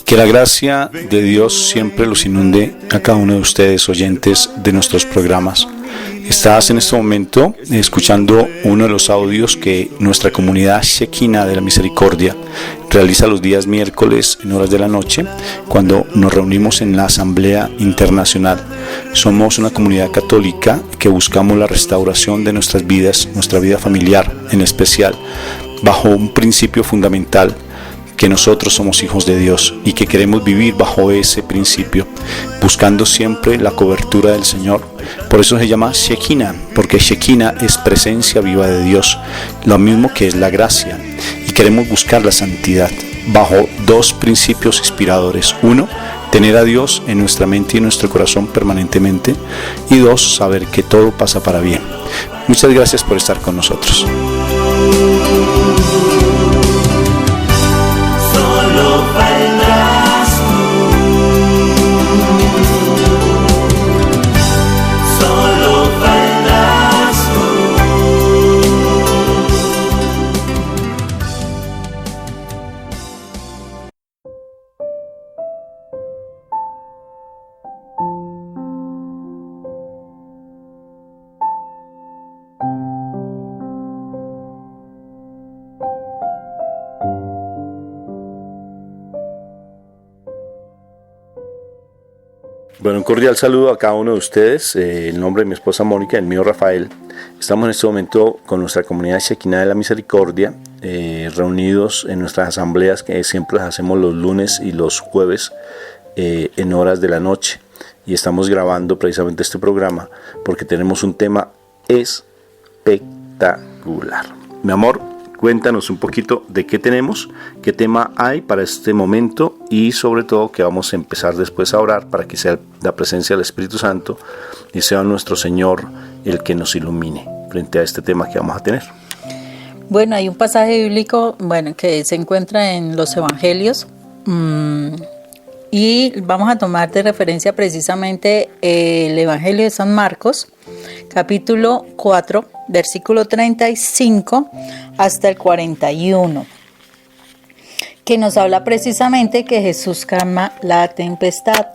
Que la gracia de Dios siempre los inunde a cada uno de ustedes, oyentes de nuestros programas. Estás en este momento escuchando uno de los audios que nuestra comunidad Shekinah de la Misericordia realiza los días miércoles en horas de la noche, cuando nos reunimos en la Asamblea Internacional. Somos una comunidad católica que buscamos la restauración de nuestras vidas, nuestra vida familiar en especial, bajo un principio fundamental: que nosotros somos hijos de Dios y que queremos vivir bajo ese principio, buscando siempre la cobertura del Señor. Por eso se llama Shekinah, porque Shekinah es presencia viva de Dios, lo mismo que es la gracia, y queremos buscar la santidad bajo dos principios inspiradores: uno, tener a Dios en nuestra mente y en nuestro corazón permanentemente, y dos, saber que todo pasa para bien. Muchas gracias por estar con nosotros. Bueno, un cordial saludo a cada uno de ustedes, en nombre de mi esposa Mónica y el mío Rafael. Estamos en este momento con nuestra comunidad Shekinah de la Misericordia, reunidos en nuestras asambleas que siempre las hacemos los lunes y los jueves en horas de la noche. Y estamos grabando precisamente este programa porque tenemos un tema espectacular. Mi amor, cuéntanos un poquito de qué tenemos, qué tema hay para este momento y sobre todo que vamos a empezar después a orar para que sea la presencia del Espíritu Santo y sea nuestro Señor el que nos ilumine frente a este tema que vamos a tener. Bueno, hay un pasaje bíblico que se encuentra en los Evangelios y vamos a tomar de referencia precisamente el Evangelio de San Marcos, capítulo 4, versículo 35 hasta el 41, que nos habla precisamente que Jesús calma la tempestad.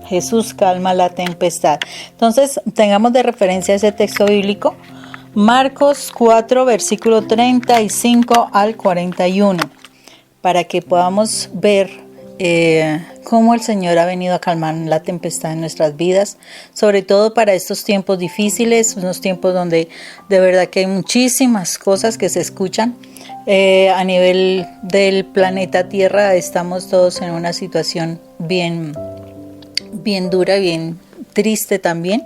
Jesús calma la tempestad. Entonces, tengamos de referencia ese texto bíblico, Marcos 4, versículo 35 al 41, para que podamos ver cómo el Señor ha venido a calmar la tempestad en nuestras vidas, sobre todo para estos tiempos difíciles, unos tiempos donde de verdad que hay muchísimas cosas que se escuchan. A nivel del planeta Tierra estamos todos en una situación bien dura, bien triste también,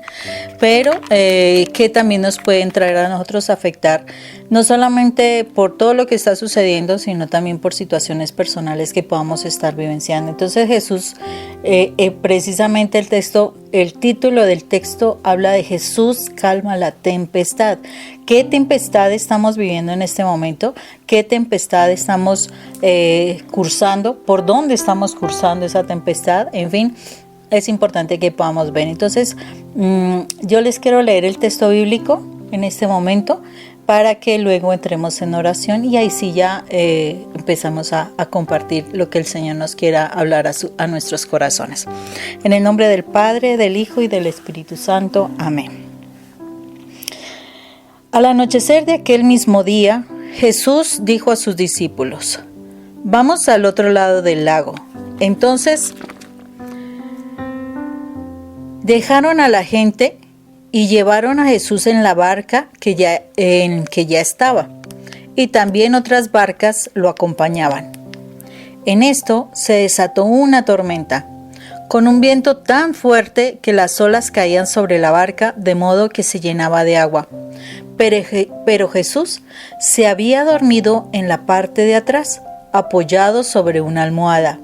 pero que también nos puede entrar a nosotros a afectar, no solamente por todo lo que está sucediendo, sino también por situaciones personales que podamos estar vivenciando. Entonces Jesús, precisamente el título del texto habla de Jesús calma la tempestad. ¿Qué tempestad estamos viviendo en este momento? ¿Qué tempestad estamos cursando? ¿Por dónde estamos cursando esa tempestad? En fin, es importante que podamos ver. Entonces, yo les quiero leer el texto bíblico en este momento para que luego entremos en oración y ahí sí ya empezamos a compartir lo que el Señor nos quiera hablar a nuestros corazones. En el nombre del Padre, del Hijo y del Espíritu Santo. Amén. Al anochecer de aquel mismo día, Jesús dijo a sus discípulos: «Vamos al otro lado del lago». Entonces dejaron a la gente y llevaron a Jesús en la barca en que ya estaba, y también otras barcas lo acompañaban. En esto se desató una tormenta, con un viento tan fuerte que las olas caían sobre la barca, de modo que se llenaba de agua. Pero Jesús se había dormido en la parte de atrás, apoyado sobre una almohada.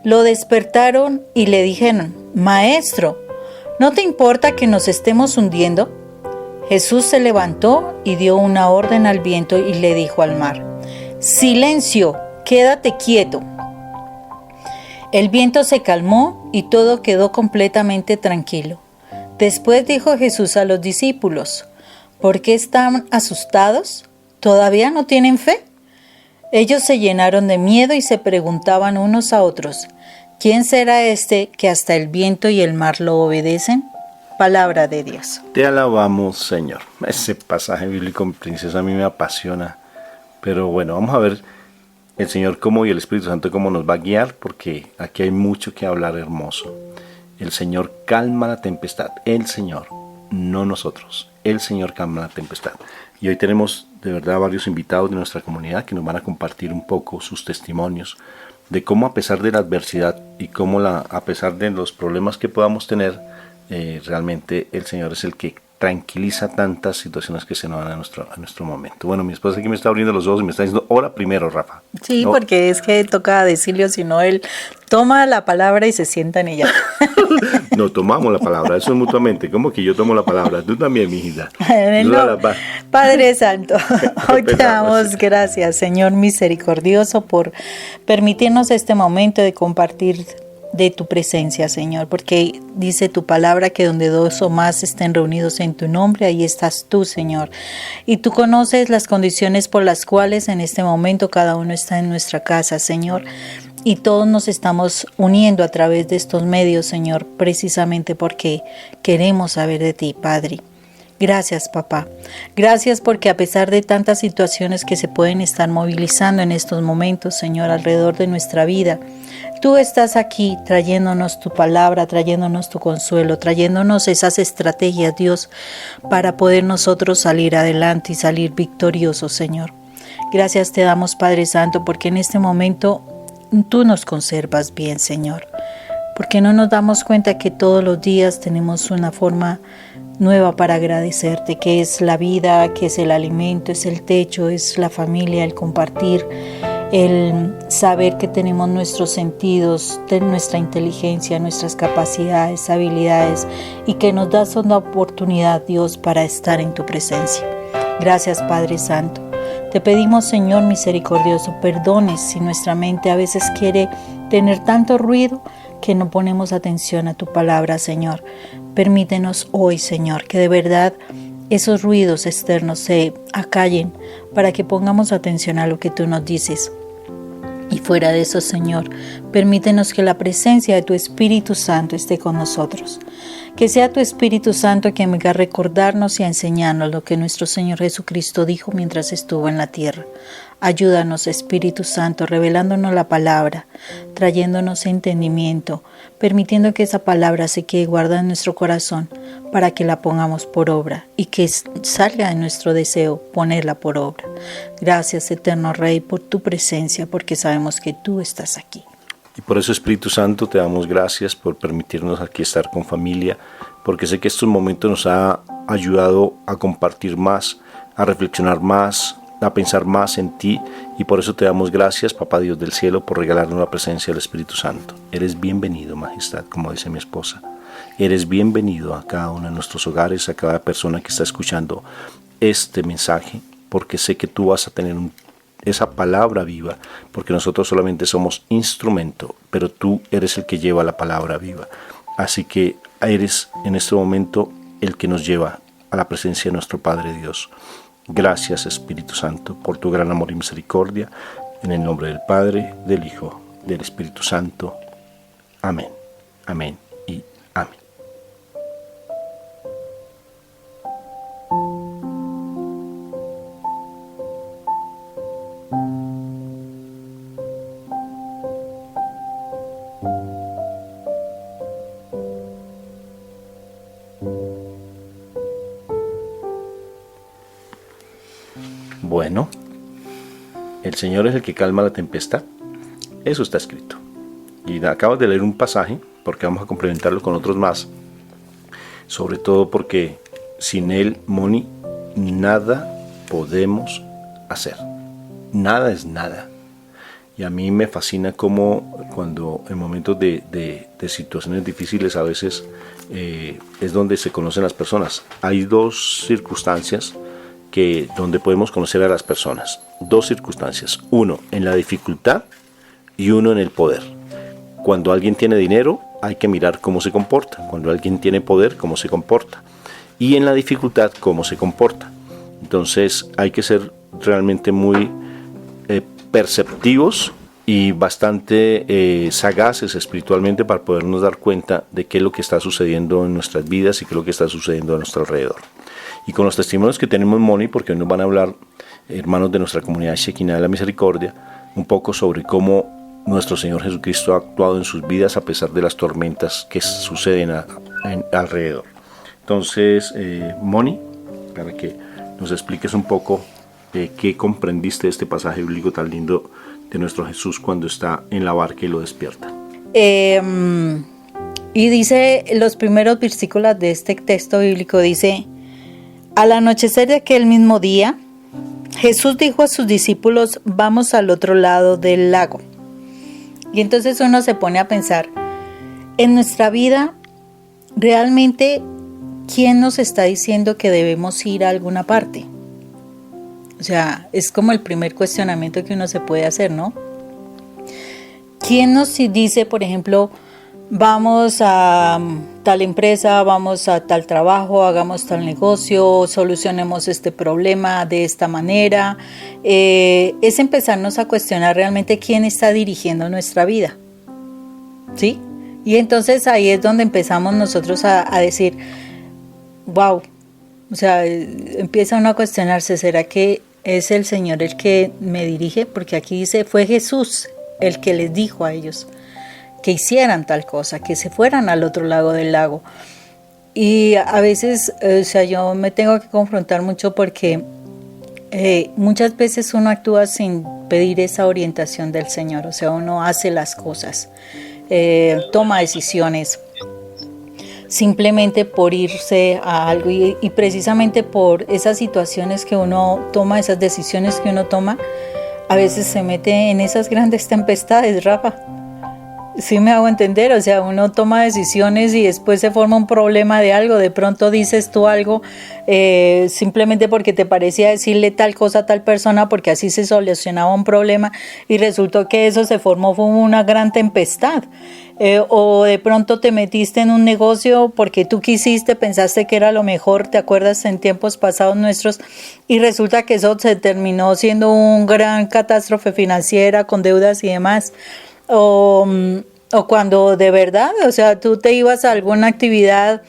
Lo despertaron y le dijeron: «Maestro, ¿no te importa que nos estemos hundiendo?». Jesús se levantó y dio una orden al viento y le dijo al mar: «Silencio, quédate quieto». El viento se calmó y todo quedó completamente tranquilo. Después dijo Jesús a los discípulos: «¿Por qué están asustados? ¿Todavía no tienen fe?». Ellos se llenaron de miedo y se preguntaban unos a otros, ¿quién será este que hasta el viento y el mar lo obedecen? Palabra de Dios. Te alabamos, Señor. Ese pasaje bíblico, princesa, a mí me apasiona. Pero bueno, vamos a ver el Señor cómo y el Espíritu Santo cómo nos va a guiar, porque aquí hay mucho que hablar hermoso. El Señor calma la tempestad. El Señor, no nosotros. El Señor calma la tempestad. Y hoy tenemos de verdad varios invitados de nuestra comunidad que nos van a compartir un poco sus testimonios de cómo, a pesar de la adversidad y cómo a pesar de los problemas que podamos tener, realmente el Señor es el que tranquiliza tantas situaciones que se nos dan a nuestro momento. Bueno, mi esposa aquí me está abriendo los ojos y me está diciendo, ora primero, Rafa. Sí, no. Porque es que toca decirlo, si no él toma la palabra y se sienta en ella. No, tomamos la palabra, eso es mutuamente. ¿Cómo que yo tomo la palabra? Tú también, mi hijita. No, Padre Santo, hoy te damos gracias, Señor misericordioso, por permitirnos este momento de compartir de tu presencia, Señor, porque dice tu palabra que donde dos o más estén reunidos en tu nombre, ahí estás tú, Señor. Y tú conoces las condiciones por las cuales en este momento cada uno está en nuestra casa, Señor. Y todos nos estamos uniendo a través de estos medios, Señor, precisamente porque queremos saber de ti, Padre. Gracias, papá. Gracias porque a pesar de tantas situaciones que se pueden estar movilizando en estos momentos, Señor, alrededor de nuestra vida, tú estás aquí trayéndonos tu palabra, trayéndonos tu consuelo, trayéndonos esas estrategias, Dios, para poder nosotros salir adelante y salir victoriosos, Señor. Gracias te damos, Padre Santo, porque en este momento tú nos conservas bien, Señor. Porque no nos damos cuenta que todos los días tenemos una forma nueva para agradecerte, que es la vida, que es el alimento, es el techo, es la familia, el compartir, el saber que tenemos nuestros sentidos, nuestra inteligencia, nuestras capacidades, habilidades, y que nos das una oportunidad, Dios, para estar en tu presencia. Gracias, Padre Santo. Te pedimos, Señor misericordioso, perdones si nuestra mente a veces quiere tener tanto ruido que no ponemos atención a tu palabra, Señor. Permítenos hoy, Señor, que de verdad esos ruidos externos se acallen para que pongamos atención a lo que tú nos dices. Y fuera de eso, Señor, permítenos que la presencia de tu Espíritu Santo esté con nosotros. Que sea tu Espíritu Santo quien venga a recordarnos y a enseñarnos lo que nuestro Señor Jesucristo dijo mientras estuvo en la tierra. Ayúdanos, Espíritu Santo, revelándonos la palabra, trayéndonos entendimiento, permitiendo que esa palabra se quede guardada en nuestro corazón para que la pongamos por obra y que salga de nuestro deseo ponerla por obra. Gracias, eterno Rey, por tu presencia, porque sabemos que tú estás aquí. Y por eso, Espíritu Santo, te damos gracias por permitirnos aquí estar con familia, porque sé que estos momentos nos ha ayudado a compartir más, a reflexionar más, a pensar más en ti, y por eso te damos gracias, Papá Dios del cielo, por regalarnos la presencia del Espíritu Santo. Eres bienvenido, Majestad, como dice mi esposa. Eres bienvenido a cada uno de nuestros hogares, a cada persona que está escuchando este mensaje, porque sé que tú vas a tener esa palabra viva, porque nosotros solamente somos instrumento, pero tú eres el que lleva la palabra viva. Así que eres en este momento el que nos lleva a la presencia de nuestro Padre Dios. Gracias, Espíritu Santo, por tu gran amor y misericordia, en el nombre del Padre, del Hijo, del Espíritu Santo. Amén, amén y amén. Bueno, el Señor es el que calma la tempestad. Eso está escrito. Y acabas de leer un pasaje, porque vamos a complementarlo con otros más. Sobre todo porque sin Él, Moni, nada podemos hacer. Nada es nada. Y a mí me fascina cómo cuando en momentos de situaciones difíciles a veces es donde se conocen las personas. Hay dos circunstancias donde podemos conocer a las personas. Dos circunstancias. Uno en la dificultad y uno en el poder. Cuando alguien tiene dinero hay que mirar cómo se comporta. Cuando alguien tiene poder, cómo se comporta. Y en la dificultad, cómo se comporta. Entonces hay que ser realmente muy perceptivos y bastante sagaces espiritualmente para podernos dar cuenta de qué es lo que está sucediendo en nuestras vidas y qué es lo que está sucediendo a nuestro alrededor. Y con los testimonios que tenemos, Moni, porque hoy nos van a hablar hermanos de nuestra comunidad Shekinah de la Misericordia, un poco sobre cómo nuestro Señor Jesucristo ha actuado en sus vidas a pesar de las tormentas que suceden alrededor. Entonces, Moni, para que nos expliques un poco qué comprendiste de este pasaje bíblico tan lindo de nuestro Jesús cuando está en la barca y lo despierta. Y dice, los primeros versículos de este texto bíblico dice: al anochecer de aquel mismo día, Jesús dijo a sus discípulos: vamos al otro lado del lago. Y entonces uno se pone a pensar, en nuestra vida, realmente, ¿quién nos está diciendo que debemos ir a alguna parte? O sea, es como el primer cuestionamiento que uno se puede hacer, ¿no? ¿Quién nos dice, por ejemplo, vamos a tal empresa, vamos a tal trabajo, hagamos tal negocio, solucionemos este problema de esta manera? Es empezarnos a cuestionar realmente quién está dirigiendo nuestra vida, ¿sí? Y entonces ahí es donde empezamos nosotros a decir, wow, o sea, empieza uno a cuestionarse, ¿será que es el Señor el que me dirige? Porque aquí dice, fue Jesús el que les dijo a ellos que hicieran tal cosa, que se fueran al otro lado del lago. Y a veces, o sea, yo me tengo que confrontar mucho porque muchas veces uno actúa sin pedir esa orientación del Señor, o sea, uno hace las cosas, toma decisiones simplemente por irse a algo y precisamente por esas situaciones que uno toma, esas decisiones que uno toma, a veces se mete en esas grandes tempestades, Rafa. Sí me hago entender, o sea, uno toma decisiones y después se forma un problema de algo, de pronto dices tú algo simplemente porque te parecía decirle tal cosa a tal persona porque así se solucionaba un problema y resultó que eso se formó fue una gran tempestad. O de pronto te metiste en un negocio porque tú quisiste, pensaste que era lo mejor, te acuerdas en tiempos pasados nuestros, y resulta que eso se terminó siendo un gran catástrofe financiera con deudas y demás. O cuando de verdad, o sea, tú te ibas a alguna actividad,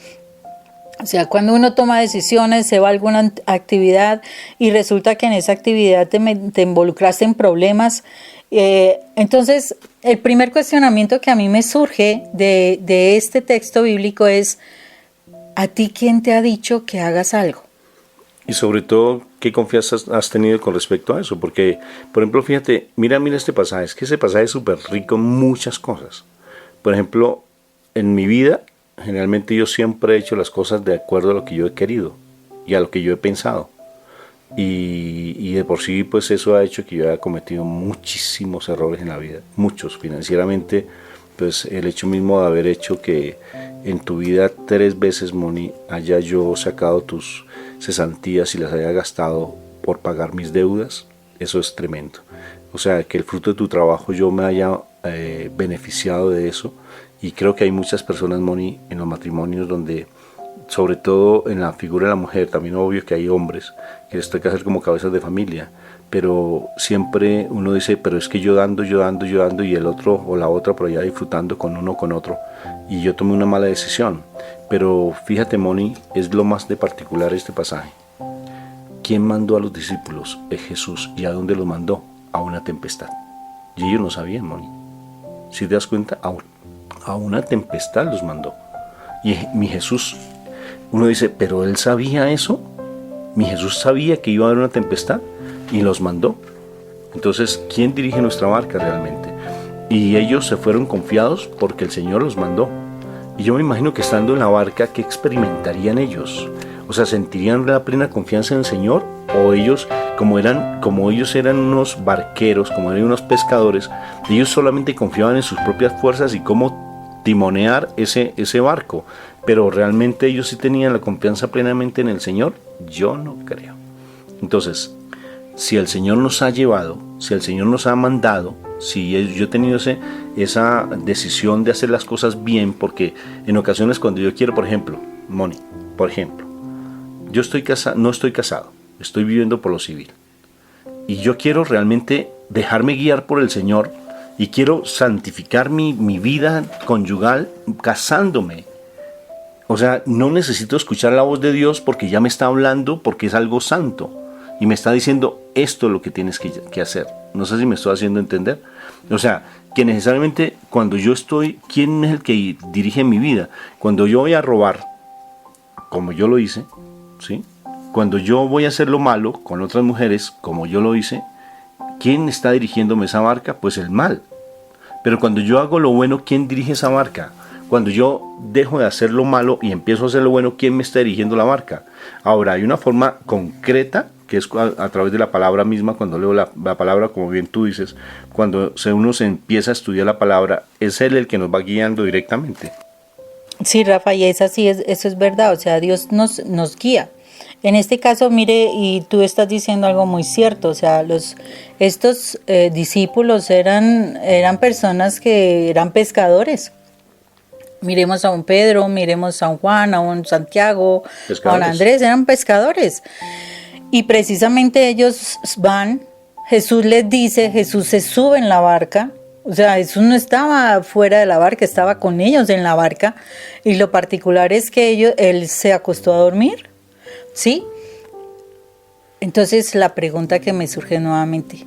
o sea, cuando uno toma decisiones, se va a alguna actividad y resulta que en esa actividad te involucraste en problemas. Entonces, el primer cuestionamiento que a mí me surge de este texto bíblico es, ¿a ti quién te ha dicho que hagas algo? Y sobre todo, ¿qué confianza has tenido con respecto a eso? Porque, por ejemplo, fíjate, mira este pasaje, es que ese pasaje es súper rico en muchas cosas. Por ejemplo, en mi vida, generalmente yo siempre he hecho las cosas de acuerdo a lo que yo he querido y a lo que yo he pensado. Y de por sí, pues eso ha hecho que yo haya cometido muchísimos errores en la vida, muchos. Financieramente, pues el hecho mismo de haber hecho que en tu vida 3 veces, Moni, haya yo sacado tus cesantías y las haya gastado por pagar mis deudas, eso es tremendo. O sea, que el fruto de tu trabajo yo me haya beneficiado de eso, y creo que hay muchas personas, Moni, en los matrimonios donde, sobre todo en la figura de la mujer, también obvio que hay hombres que les toca hacer como cabezas de familia, pero siempre uno dice, pero es que yo dando, y el otro o la otra por allá disfrutando con uno con otro, y yo tomé una mala decisión. Pero fíjate, Moni, es lo más de particular este pasaje. ¿Quién mandó a los discípulos? Es Jesús. ¿Y a dónde los mandó? A una tempestad. Y ellos no sabían, Moni. Si te das cuenta, a una tempestad los mandó. Y mi Jesús, uno dice, ¿pero él sabía eso? Mi Jesús sabía que iba a haber una tempestad y los mandó. Entonces, ¿quién dirige nuestra barca realmente? Y ellos se fueron confiados porque el Señor los mandó. Y yo me imagino que estando en la barca, ¿qué experimentarían ellos? O sea, ¿sentirían la plena confianza en el Señor? O ellos, como ellos eran unos barqueros, como eran unos pescadores, ellos solamente confiaban en sus propias fuerzas y cómo timonear ese barco. Pero realmente ellos sí tenían la confianza plenamente en el Señor. Yo no creo. Entonces, si el Señor nos ha llevado, si el Señor nos ha mandado, si yo he tenido esa decisión de hacer las cosas bien, porque en ocasiones cuando yo quiero, por ejemplo, Moni, yo no estoy casado, estoy viviendo por lo civil, y yo quiero realmente dejarme guiar por el Señor y quiero santificar mi vida conyugal casándome. O sea, no necesito escuchar la voz de Dios porque ya me está hablando, porque es algo santo. Y me está diciendo, esto es lo que tienes que hacer. No sé si me estoy haciendo entender. O sea, que necesariamente cuando yo estoy, ¿quién es el que dirige mi vida? Cuando yo voy a robar, como yo lo hice, ¿sí? Cuando yo voy a hacer lo malo con otras mujeres, como yo lo hice, ¿quién está dirigiéndome esa barca? Pues el mal. Pero cuando yo hago lo bueno, ¿quién dirige esa barca? Cuando yo dejo de hacer lo malo y empiezo a hacer lo bueno, ¿quién me está dirigiendo la barca? Ahora, hay una forma concreta, que es a través de la palabra misma, cuando leo la palabra, como bien tú dices, cuando uno se empieza a estudiar la palabra, es Él el que nos va guiando directamente. Sí, Rafa, y eso es verdad, o sea, Dios nos guía. En este caso, mire, y tú estás diciendo algo muy cierto, o sea, estos discípulos eran personas que eran pescadores. Miremos a un Pedro, miremos a un Juan, a un Santiago, a un Andrés, eran pescadores. Y precisamente ellos van, Jesús les dice, Jesús se sube en la barca, o sea, Jesús no estaba fuera de la barca, estaba con ellos en la barca. Y lo particular es que él se acostó a dormir, ¿sí? Entonces la pregunta que me surge nuevamente,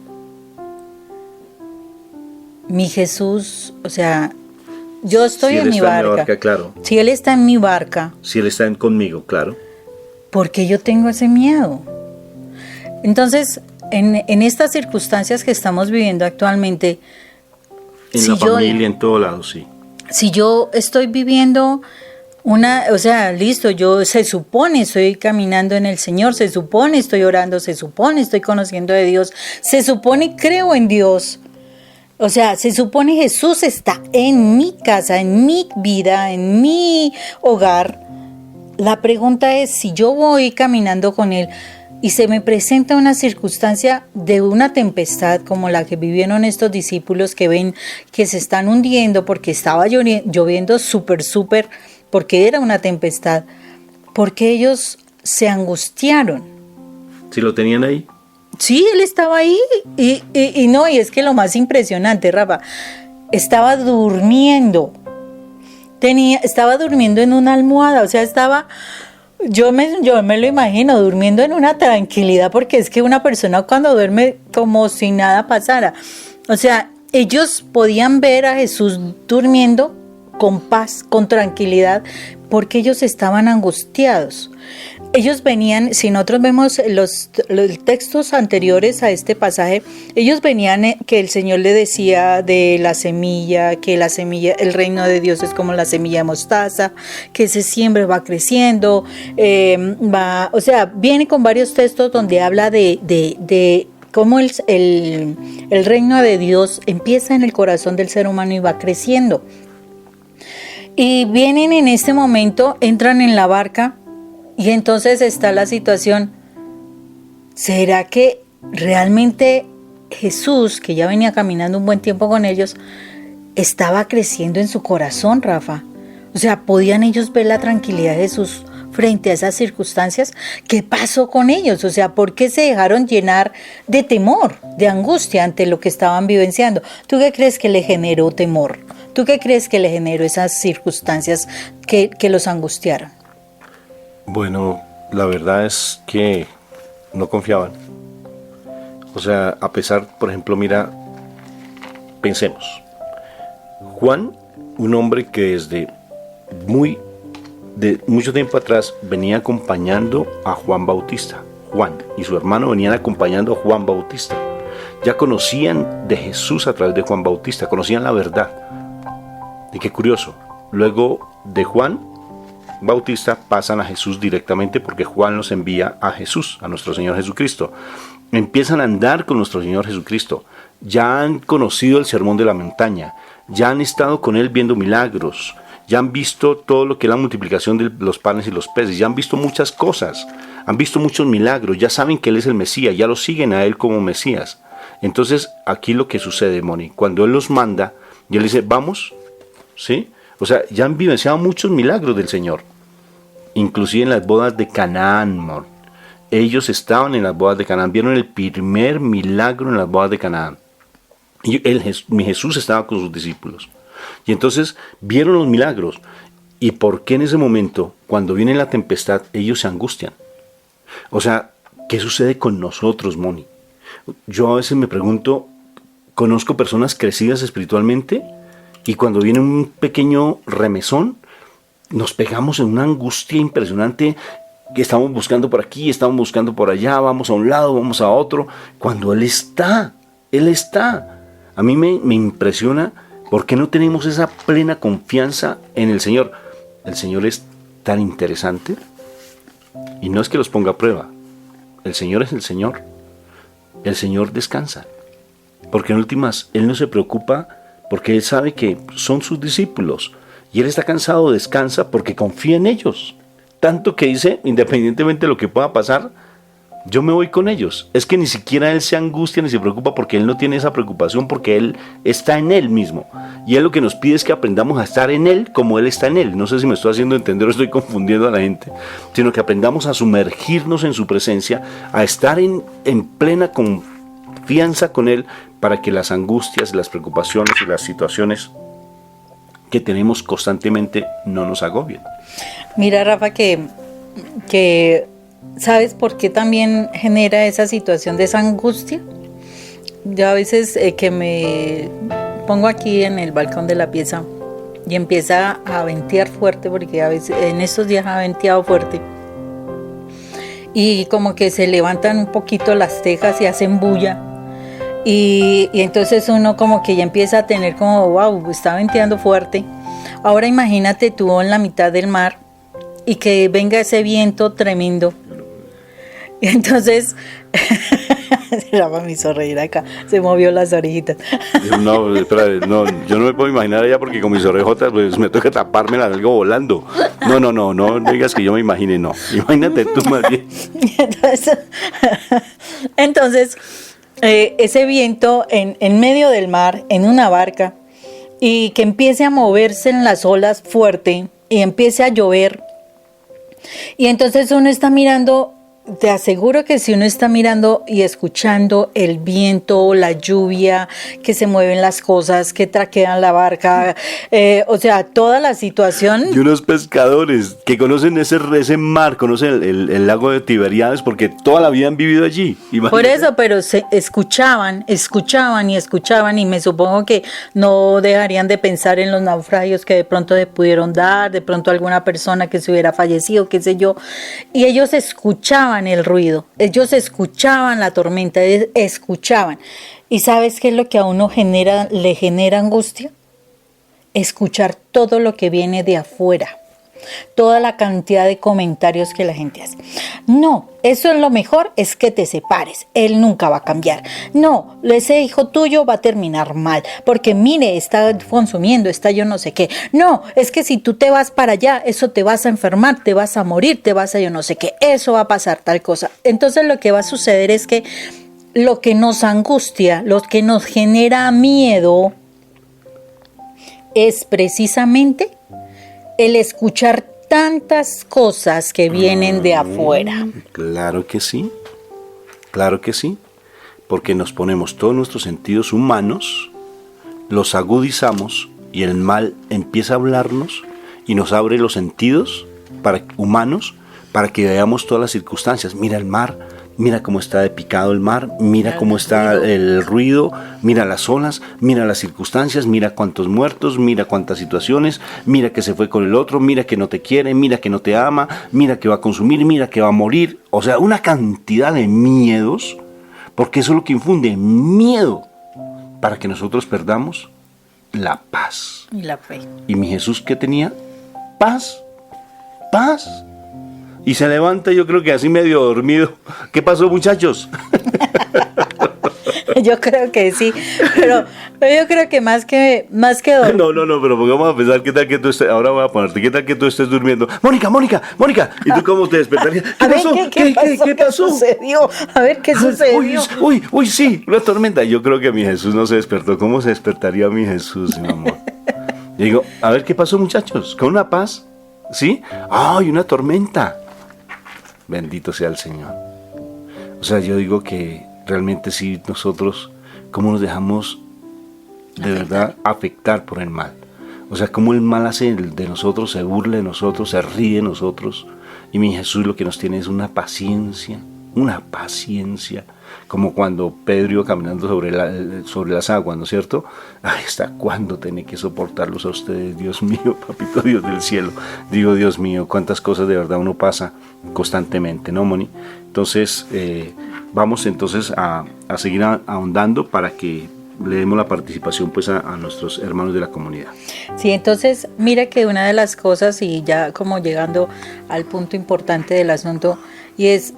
mi Jesús, o sea, yo estoy en mi barca, claro. Si Él está en mi barca, si Él está conmigo, claro. ¿por qué yo tengo ese miedo? Entonces, en estas circunstancias que estamos viviendo actualmente, en la familia, en todo lado, sí. Si yo estoy viviendo se supone estoy caminando en el Señor, se supone estoy orando, se supone estoy conociendo de Dios, se supone creo en Dios. O sea, se supone Jesús está en mi casa, en mi vida, en mi hogar. La pregunta es, si yo voy caminando con Él y se me presenta una circunstancia de una tempestad como la que vivieron estos discípulos que ven que se están hundiendo porque estaba lloviendo súper, porque era una tempestad, porque ellos se angustiaron. ¿Si lo tenían ahí? Sí, él estaba ahí y es que lo más impresionante, Rafa, estaba durmiendo. Estaba durmiendo en una almohada, o sea, yo me lo imagino durmiendo en una tranquilidad, porque es que una persona cuando duerme como si nada pasara. O sea, ellos podían ver a Jesús durmiendo con paz, con tranquilidad, porque ellos estaban angustiados. Ellos venían, si nosotros vemos los textos anteriores a este pasaje, ellos venían que el Señor le decía de la semilla, que la semilla, el reino de Dios es como la semilla de mostaza, que se siembra, va creciendo, viene con varios textos donde habla de cómo el reino de Dios empieza en el corazón del ser humano y va creciendo. Y vienen en este momento, entran en la barca. Y entonces está la situación, ¿será que realmente Jesús, que ya venía caminando un buen tiempo con ellos, estaba creciendo en su corazón, Rafa? O sea, ¿podían ellos ver la tranquilidad de Jesús frente a esas circunstancias? ¿Qué pasó con ellos? O sea, ¿por qué se dejaron llenar de temor, de angustia ante lo que estaban vivenciando? ¿Tú qué crees que le generó temor? ¿Tú qué crees que le generó esas circunstancias que los angustiaron? Bueno, la verdad es que no confiaban. O sea, a pesar, por ejemplo, mira, pensemos. Juan, un hombre que desde mucho tiempo atrás venía acompañando a Juan Bautista. Juan y su hermano venían acompañando a Juan Bautista. Ya conocían de Jesús a través de Juan Bautista, conocían la verdad. Y qué curioso, luego de Juan Bautista pasan a Jesús directamente, porque Juan los envía a Jesús, a nuestro Señor Jesucristo. Empiezan a andar con nuestro Señor Jesucristo. Ya han conocido el sermón de la montaña. Ya han estado con Él viendo milagros. Ya han visto todo lo que es la multiplicación de los panes y los peces. Ya han visto muchas cosas. Han visto muchos milagros. Ya saben que Él es el Mesías. Ya lo siguen a Él como Mesías. Entonces, aquí lo que sucede, Moni, cuando Él los manda, y Él dice, vamos, ¿sí? O sea, ya han vivenciado muchos milagros del Señor. Inclusive en las bodas de Canaán, ellos estaban en las bodas de Canaán, vieron el primer milagro en las bodas de Canaán. Y mi Jesús estaba con sus discípulos. Y entonces vieron los milagros. ¿Y por qué en ese momento, cuando viene la tempestad, ellos se angustian? O sea, ¿qué sucede con nosotros, Moni? Yo a veces me pregunto, conozco personas crecidas espiritualmente y cuando viene un pequeño remesón, nos pegamos en una angustia impresionante, que estamos buscando por aquí, estamos buscando por allá, vamos a un lado, vamos a otro, cuando Él está. A mí me impresiona por qué no tenemos esa plena confianza en el Señor. El Señor es tan interesante y no es que los ponga a prueba. El Señor es el Señor. El Señor descansa. Porque en últimas, Él no se preocupa porque Él sabe que son sus discípulos. Y Él está cansado, descansa porque confía en ellos. Tanto que dice, independientemente de lo que pueda pasar, yo me voy con ellos. Es que ni siquiera Él se angustia ni se preocupa porque Él no tiene esa preocupación, porque Él está en Él mismo. Y Él lo que nos pide es que aprendamos a estar en Él como Él está en Él. No sé si me estoy haciendo entender o estoy confundiendo a la gente. Sino que aprendamos a sumergirnos en su presencia, a estar en plena confianza con Él, para que las angustias, las preocupaciones y las situaciones que tenemos constantemente no nos agobien. Mira, Rafa, que ¿sabes por qué también genera esa situación de esa angustia? Yo a veces que me pongo aquí en el balcón de la pieza y empieza a ventear fuerte, porque a veces en estos días ha venteado fuerte, y como que se levantan un poquito las tejas y hacen bulla. Y entonces uno como que ya empieza a tener como, wow, está venteando fuerte. Ahora imagínate tú en la mitad del mar y que venga ese viento tremendo. Y entonces, Rafa me hizo reír acá, se movió las orejitas. No, espera, no, yo no me puedo imaginar allá porque con mis orejotas pues me toca taparme la algo volando. No digas que yo me imagine, no. Imagínate tú más bien. Entonces ese viento en medio del mar, en una barca, y que empiece a moverse en las olas fuerte y empiece a llover. Y entonces uno está mirando, te aseguro que si uno está mirando y escuchando el viento, la lluvia, que se mueven las cosas, que traquean la barca, o sea, toda la situación. Y unos pescadores que conocen ese mar, conocen el lago de Tiberíades porque toda la vida han vivido allí. Imagínate. Por eso, pero se escuchaban y me supongo que no dejarían de pensar en los naufragios que de pronto se pudieron dar, de pronto alguna persona que se hubiera fallecido, qué sé yo, y ellos escuchaban el ruido, ellos escuchaban la tormenta, escuchaban. ¿Y sabes qué es lo que a uno le genera angustia? Escuchar todo lo que viene de afuera, toda la cantidad de comentarios que la gente hace. No, eso es lo mejor, es que te separes, él nunca va a cambiar. No, ese hijo tuyo va a terminar mal, porque mire, está consumiendo, está yo no sé qué. No, es que si tú te vas para allá, eso te vas a enfermar, te vas a morir, te vas a yo no sé qué, eso va a pasar tal cosa. Entonces lo que va a suceder es que lo que nos angustia, lo que nos genera miedo, es precisamente el escuchar tantas cosas que vienen de afuera. Claro que sí, porque nos ponemos todos nuestros sentidos humanos, los agudizamos y el mal empieza a hablarnos y nos abre los sentidos humanos para que veamos todas las circunstancias. Mira el mar, mira cómo está de picado el mar, mira cómo está el ruido, mira las olas, mira las circunstancias, mira cuántos muertos, mira cuántas situaciones, mira que se fue con el otro, mira que no te quiere, mira que no te ama, mira que va a consumir, mira que va a morir. O sea, una cantidad de miedos, porque eso es lo que infunde miedo, para que nosotros perdamos la paz. Y la fe. ¿Y mi Jesús qué tenía? Paz. Y se levanta, yo creo que así medio dormido. ¿Qué pasó, muchachos? Yo creo que sí, pero yo creo que más que dormir. No, pero vamos a pensar, ¿qué tal que tú estés, ahora voy a ponerte, qué tal que tú estés durmiendo? Mónica, ¿y tú cómo te despertarías? ¿Qué pasó? ¿Qué pasó? ¿Qué sucedió? A ver, ¿qué sucedió? Uy, sí, una tormenta. Yo creo que mi Jesús no se despertó. ¿Cómo se despertaría mi Jesús, mi amor? Y digo, a ver, ¿qué pasó, muchachos? ¿Con una paz? ¿Sí? ¡Ay, una tormenta! Bendito sea el Señor. O sea, yo digo que realmente sí, nosotros, ¿cómo nos dejamos de verdad afectar por el mal. O sea, como el mal hace de nosotros, se burla de nosotros, se ríe de nosotros. Y mi Jesús lo que nos tiene es una paciencia, como cuando Pedro iba caminando sobre las aguas, ¿no es cierto? Ay, ¿hasta cuándo tiene que soportarlos a ustedes? Dios mío, papito Dios del cielo. Digo, Dios mío, cuántas cosas de verdad uno pasa constantemente, ¿no, Moni? Entonces, vamos entonces a seguir ahondando para que le demos la participación pues a nuestros hermanos de la comunidad. Sí, entonces mira que una de las cosas, y ya como llegando al punto importante del asunto, y es,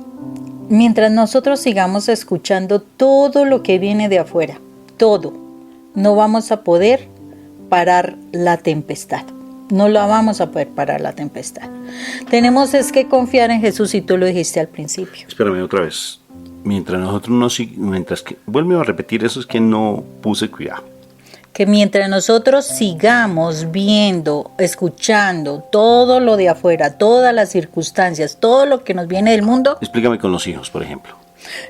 mientras nosotros sigamos escuchando todo lo que viene de afuera, todo, no vamos a poder parar la tempestad. No la vamos a poder parar la tempestad. Tenemos es que confiar en Jesús, y tú lo dijiste al principio. Espérame otra vez. Mientras nosotros vuelve a repetir eso, es que no puse cuidado. Que mientras nosotros sigamos viendo, escuchando todo lo de afuera, todas las circunstancias, todo lo que nos viene del mundo. Explícame con los hijos, por ejemplo.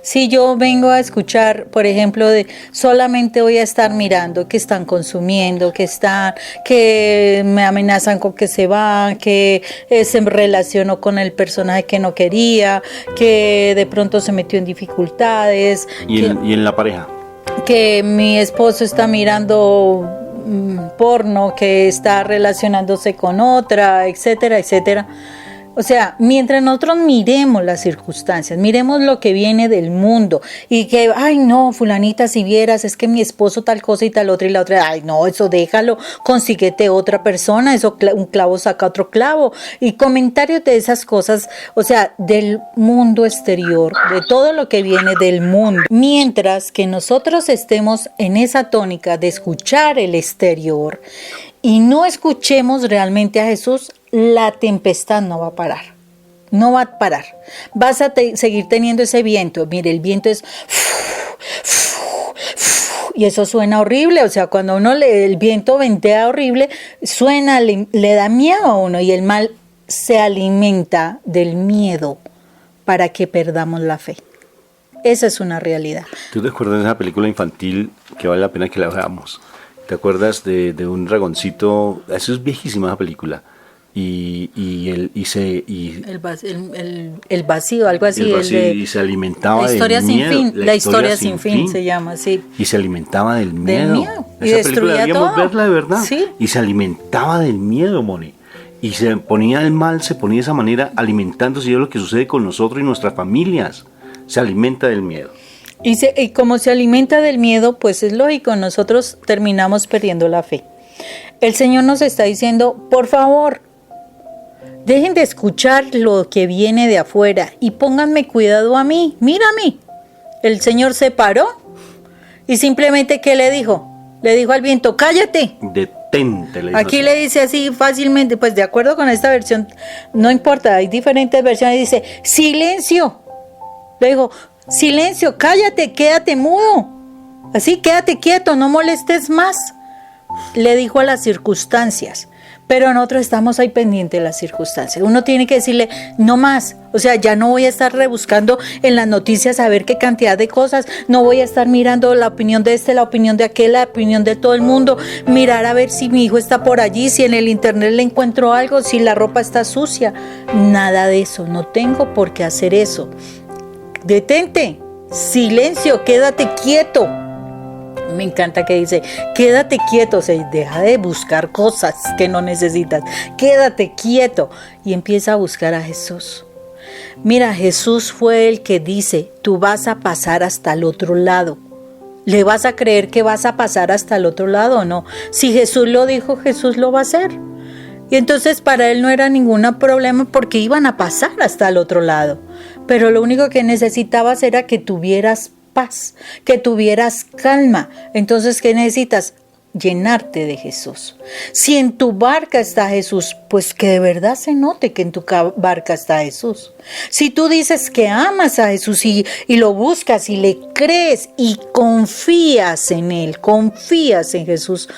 Si yo vengo a escuchar, por ejemplo, solamente voy a estar mirando que están consumiendo, que me amenazan con que se van, que se relacionó con el personaje que no quería, que de pronto se metió en dificultades. ¿Y en la pareja? Que mi esposo está mirando porno, que está relacionándose con otra, etcétera, etcétera. O sea, mientras nosotros miremos las circunstancias, miremos lo que viene del mundo, y que, ay no, fulanita, si vieras, es que mi esposo tal cosa y tal otra, y la otra, ay no, eso déjalo, consíguete otra persona, eso un clavo saca otro clavo, y comentarios de esas cosas, o sea, del mundo exterior, de todo lo que viene del mundo. Mientras que nosotros estemos en esa tónica de escuchar el exterior y no escuchemos realmente a Jesús, la tempestad no va a parar. No va a parar. Vas a seguir teniendo ese viento. Mire, el viento es... Y eso suena horrible. O sea, cuando uno el viento ventea horrible, suena, le da miedo a uno. Y el mal se alimenta del miedo para que perdamos la fe. Esa es una realidad. ¿Tú te acuerdas de esa película infantil que vale la pena que la veamos? ¿Te acuerdas de un dragoncito? Eso es viejísima esa película. El vacío, algo así. Y se alimentaba del miedo. La historia sin fin se llama, sí. Y se alimentaba del miedo. Y esa película deberíamos todo. verla de verdad. Sí. Y se alimentaba del miedo, Moni. Y se ponía el mal, se ponía de esa manera alimentándose. Y es lo que sucede con nosotros y nuestras familias. Se alimenta del miedo. Y como se alimenta del miedo, pues es lógico, nosotros terminamos perdiendo la fe. El Señor nos está diciendo, por favor, dejen de escuchar lo que viene de afuera y pónganme cuidado a mí. Mírame. El Señor se paró y simplemente, ¿qué le dijo? Le dijo al viento, cállate. Detente. Le dijo Aquí así. le dice así fácilmente, pues de acuerdo con esta versión, no importa, hay diferentes versiones, dice, silencio. Le dijo, silencio, cállate, quédate mudo. Así, quédate quieto, no molestes más. Le dijo a las circunstancias. Pero nosotros estamos ahí pendientes de las circunstancias. Uno tiene que decirle, no más. O sea, ya no voy a estar rebuscando en las noticias a ver qué cantidad de cosas. No voy a estar mirando la opinión de este, la opinión de aquel, la opinión de todo el mundo. Mirar a ver si mi hijo está por allí, si en el internet le encuentro algo, si la ropa está sucia. Nada de eso. No tengo por qué hacer eso. Detente. Silencio. Quédate quieto. Me encanta que dice, quédate quieto, o sea, deja de buscar cosas que no necesitas, quédate quieto y empieza a buscar a Jesús. Mira, Jesús fue el que dice, tú vas a pasar hasta el otro lado. ¿Le vas a creer que vas a pasar hasta el otro lado o no? Si Jesús lo dijo, Jesús lo va a hacer. Y entonces para él no era ningún problema porque iban a pasar hasta el otro lado. Pero lo único que necesitabas era que tuvieras paz, que tuvieras calma. Entonces, ¿qué necesitas? Llenarte de Jesús. Si en tu barca está Jesús, pues que de verdad se note que en tu barca está Jesús. Si tú dices que amas a Jesús y lo buscas y le crees y confías en Él, confías en Jesús,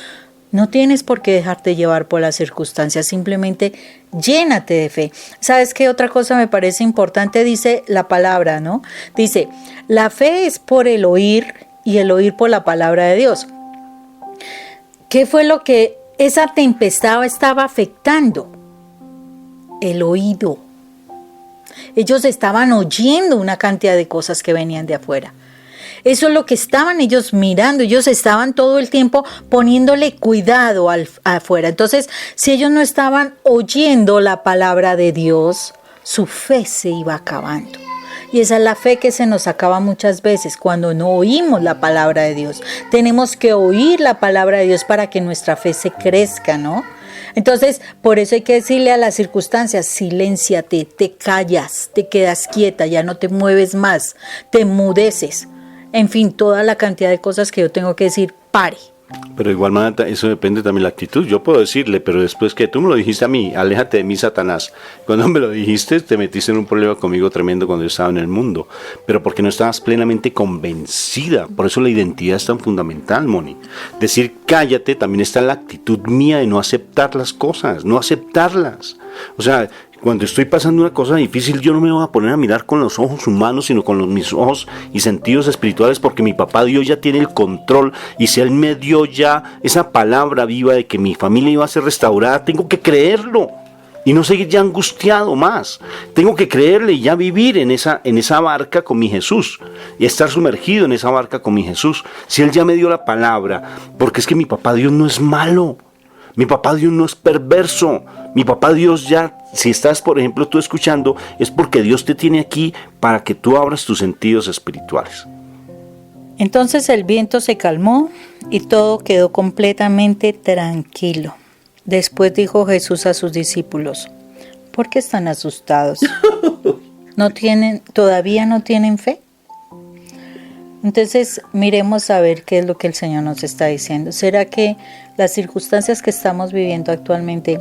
no tienes por qué dejarte llevar por las circunstancias, simplemente llénate de fe. ¿Sabes qué otra cosa me parece importante? Dice la palabra, ¿no? Dice, la fe es por el oír y el oír por la palabra de Dios. ¿Qué fue lo que esa tempestad estaba afectando? El oído. Ellos estaban oyendo una cantidad de cosas que venían de afuera. Eso es lo que estaban ellos mirando. Ellos estaban todo el tiempo poniéndole cuidado afuera. Entonces, si ellos no estaban oyendo la palabra de Dios, su fe se iba acabando. Y esa es la fe que se nos acaba muchas veces cuando no oímos la palabra de Dios. Tenemos que oír la palabra de Dios para que nuestra fe se crezca, ¿no? Entonces, por eso hay que decirle a las circunstancias, silénciate, te callas, te quedas quieta, ya no te mueves más, te enmudeces. En fin, toda la cantidad de cosas que yo tengo que decir, pare. Pero de igual manera, eso depende también de la actitud. Yo puedo decirle, pero después que tú me lo dijiste a mí, aléjate de mí, Satanás. Cuando me lo dijiste, te metiste en un problema conmigo tremendo cuando yo estaba en el mundo. Pero porque no estabas plenamente convencida. Por eso la identidad es tan fundamental, Moni. Decir cállate también está en la actitud mía de no aceptar las cosas, no aceptarlas. O sea, cuando estoy pasando una cosa difícil, yo no me voy a poner a mirar con los ojos humanos, sino con mis ojos y sentidos espirituales, porque mi papá Dios ya tiene el control, y si Él me dio ya esa palabra viva de que mi familia iba a ser restaurada, tengo que creerlo y no seguir ya angustiado más. Tengo que creerle y ya vivir en esa barca con mi Jesús y estar sumergido en esa barca con mi Jesús. Si Él ya me dio la palabra, porque es que mi papá Dios no es malo. Mi papá Dios no es perverso. Mi papá Dios ya, si estás, por ejemplo, tú escuchando, es porque Dios te tiene aquí para que tú abras tus sentidos espirituales. Entonces el viento se calmó y todo quedó completamente tranquilo. Después dijo Jesús a sus discípulos, ¿por qué están asustados? ¿Todavía no tienen fe? Entonces, miremos a ver qué es lo que el Señor nos está diciendo. ¿Será que las circunstancias que estamos viviendo actualmente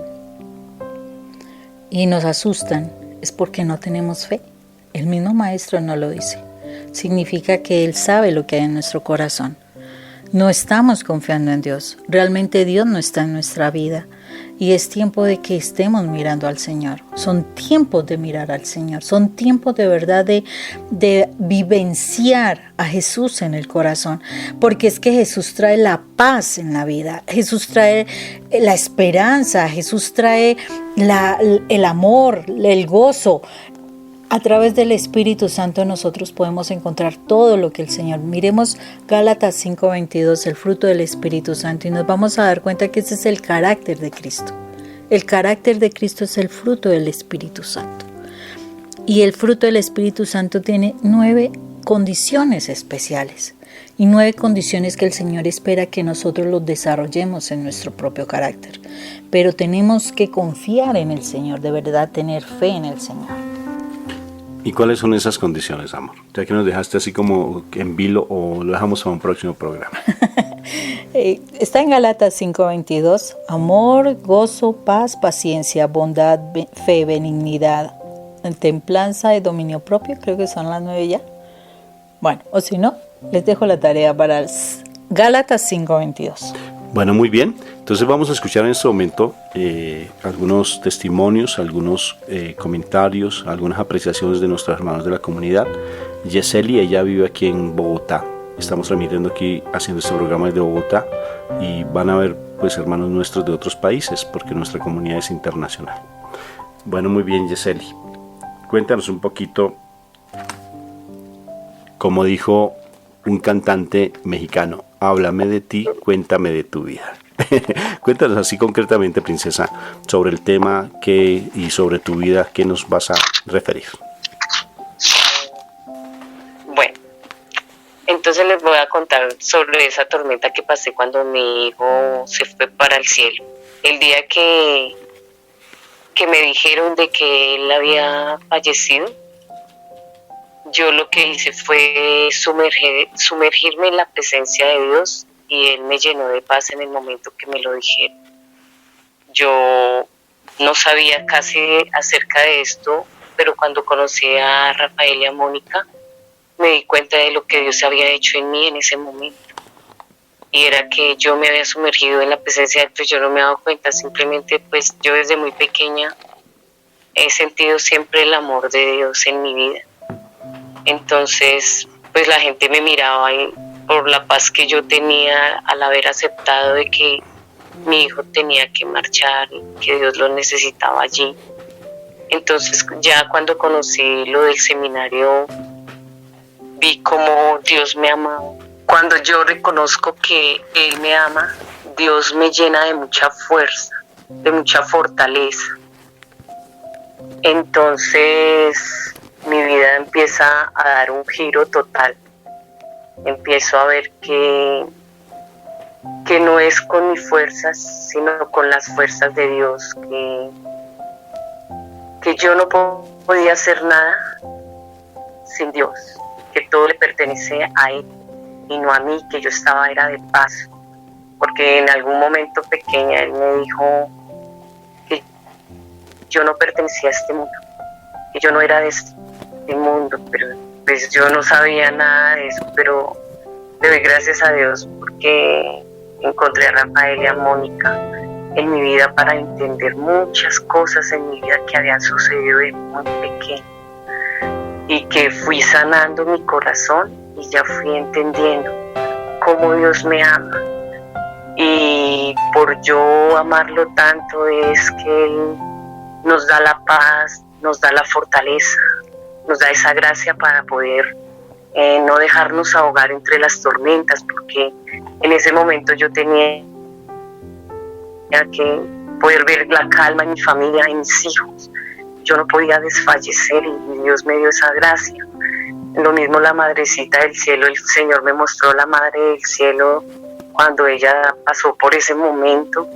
y nos asustan es porque no tenemos fe? El mismo Maestro nos lo dice. Significa que Él sabe lo que hay en nuestro corazón. No estamos confiando en Dios. Realmente Dios no está en nuestra vida. Y es tiempo de que estemos mirando al Señor. Son tiempos de mirar al Señor. Son tiempos de verdad de vivenciar a Jesús en el corazón. Porque es que Jesús trae la paz en la vida. Jesús trae la esperanza. Jesús trae el amor, el gozo. A través del Espíritu Santo nosotros podemos encontrar todo lo que el Señor. Miremos Gálatas 5:22, el fruto del Espíritu Santo, y nos vamos a dar cuenta que ese es el carácter de Cristo. El carácter de Cristo es el fruto del Espíritu Santo. Y el fruto del Espíritu Santo tiene 9 condiciones especiales y 9 condiciones que el Señor espera que nosotros los desarrollemos en nuestro propio carácter. Pero tenemos que confiar en el Señor, de verdad tener fe en el Señor. ¿Y cuáles son esas condiciones, amor? Ya que nos dejaste así como en vilo, o lo dejamos para un próximo programa. Está en Gálatas 5:22. Amor, gozo, paz, paciencia, bondad, fe, benignidad, templanza y dominio propio. Creo que son las 9 ya. Bueno, o si no, les dejo la tarea para Gálatas 5:22. Bueno, muy bien. Entonces vamos a escuchar en este momento algunos testimonios, algunos comentarios, algunas apreciaciones de nuestros hermanos de la comunidad. Yeseli, ella vive aquí en Bogotá. Estamos transmitiendo aquí, haciendo este programa desde Bogotá, y van a ver pues hermanos nuestros de otros países, porque nuestra comunidad es internacional. Bueno, muy bien, Yeseli. Cuéntanos un poquito, como dijo un cantante mexicano, háblame de ti, cuéntame de tu vida. Cuéntanos así concretamente, princesa, sobre el tema y sobre tu vida, ¿qué nos vas a referir? Bueno, entonces les voy a contar sobre esa tormenta que pasé cuando mi hijo se fue para el cielo. El día que me dijeron de que él había fallecido, yo lo que hice fue sumergirme en la presencia de Dios, y Él me llenó de paz en el momento que me lo dijeron. Yo no sabía casi acerca de esto, pero cuando conocí a Rafael y a Mónica, me di cuenta de lo que Dios había hecho en mí en ese momento. Y era que yo me había sumergido en la presencia de Él, pues yo no me he dado cuenta, simplemente pues yo desde muy pequeña he sentido siempre el amor de Dios en mi vida. Entonces, pues la gente me miraba por la paz que yo tenía al haber aceptado de que mi hijo tenía que marchar, que Dios lo necesitaba allí. Entonces ya cuando conocí lo del seminario, vi cómo Dios me amaba. Cuando yo reconozco que Él me ama, Dios me llena de mucha fuerza, de mucha fortaleza. Entonces mi vida empieza a dar un giro total. Empiezo a ver que no es con mis fuerzas, sino con las fuerzas de Dios, que yo no podía hacer nada sin Dios, que todo le pertenece a Él y no a mí, que yo estaba era de paso, porque en algún momento pequeña Él me dijo que yo no pertenecía a este mundo, que yo no era de este mundo, pero pues yo no sabía nada de eso, pero le doy gracias a Dios porque encontré a Rafael y a Mónica en mi vida para entender muchas cosas en mi vida que habían sucedido de muy pequeña, y que fui sanando mi corazón y ya fui entendiendo cómo Dios me ama, y por yo amarlo tanto es que Él nos da la paz, nos da la fortaleza, nos da esa gracia para poder no dejarnos ahogar entre las tormentas, porque en ese momento yo tenía que poder ver la calma en mi familia, en mis hijos. Yo no podía desfallecer y Dios me dio esa gracia. Lo mismo la Madrecita del Cielo, el Señor me mostró la Madre del Cielo cuando ella pasó por ese momento.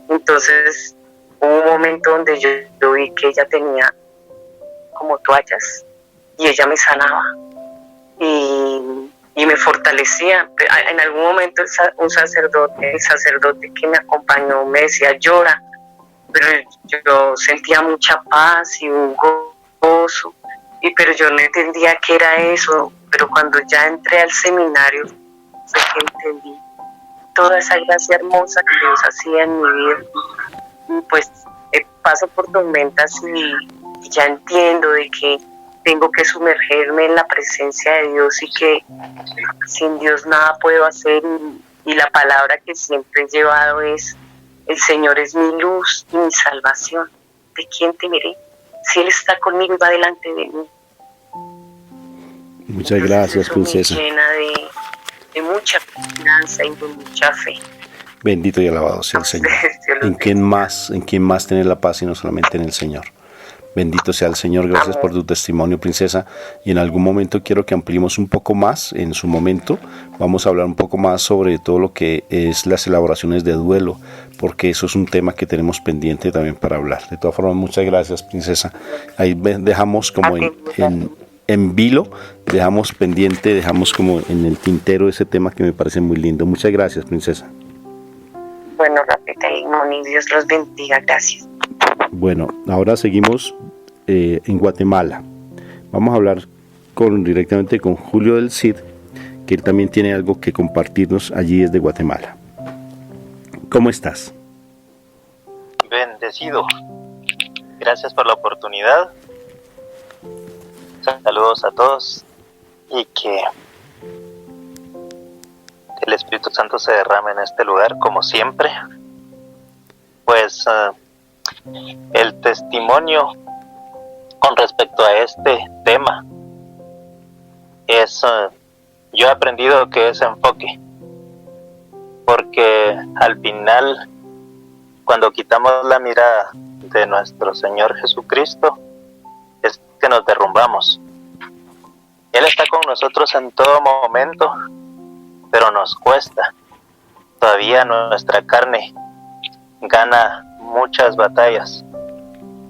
Entonces hubo un momento donde yo vi que ella tenía como toallas y ella me sanaba y me fortalecía. En algún momento el sacerdote que me acompañó me decía llora, pero yo sentía mucha paz y un gozo, pero yo no entendía qué era eso. Pero cuando ya entré al seminario fue que entendí toda esa gracia hermosa que Dios hacía en mi vida. Y pues paso por tormentas y ya entiendo de que tengo que sumergerme en la presencia de Dios y que sin Dios nada puedo hacer, y la palabra que siempre he llevado es: el Señor es mi luz y mi salvación, ¿de quién temeré? Si Él está conmigo y va delante de mí. Muchas gracias, princesa. Me llena de mucha confianza y de mucha fe. Bendito y alabado sea el Señor. ¿En quién más tener la paz y no solamente en el Señor? Bendito sea el Señor, gracias por tu testimonio, princesa. Y en algún momento quiero que ampliemos un poco más. En su momento vamos a hablar un poco más sobre todo lo que es las elaboraciones de duelo, porque eso es un tema que tenemos pendiente también para hablar. De todas formas, muchas gracias, princesa. Ahí dejamos como en vilo, dejamos pendiente, dejamos como en el tintero ese tema que me parece muy lindo. Muchas gracias, princesa. Bueno, Rafita y Moni, Dios los bendiga, gracias. Bueno, ahora seguimos en Guatemala. Vamos a hablar directamente con Julio del Cid, que él también tiene algo que compartirnos allí desde Guatemala. ¿Cómo estás? Bendecido. Gracias por la oportunidad. Saludos a todos y que el Espíritu Santo se derrame en este lugar como siempre. Pues el testimonio con respecto a este tema es, yo he aprendido que es enfoque, porque al final, cuando quitamos la mirada de nuestro Señor Jesucristo, es que nos derrumbamos. Él está con nosotros en todo momento, pero nos cuesta. Todavía nuestra carne gana muchas batallas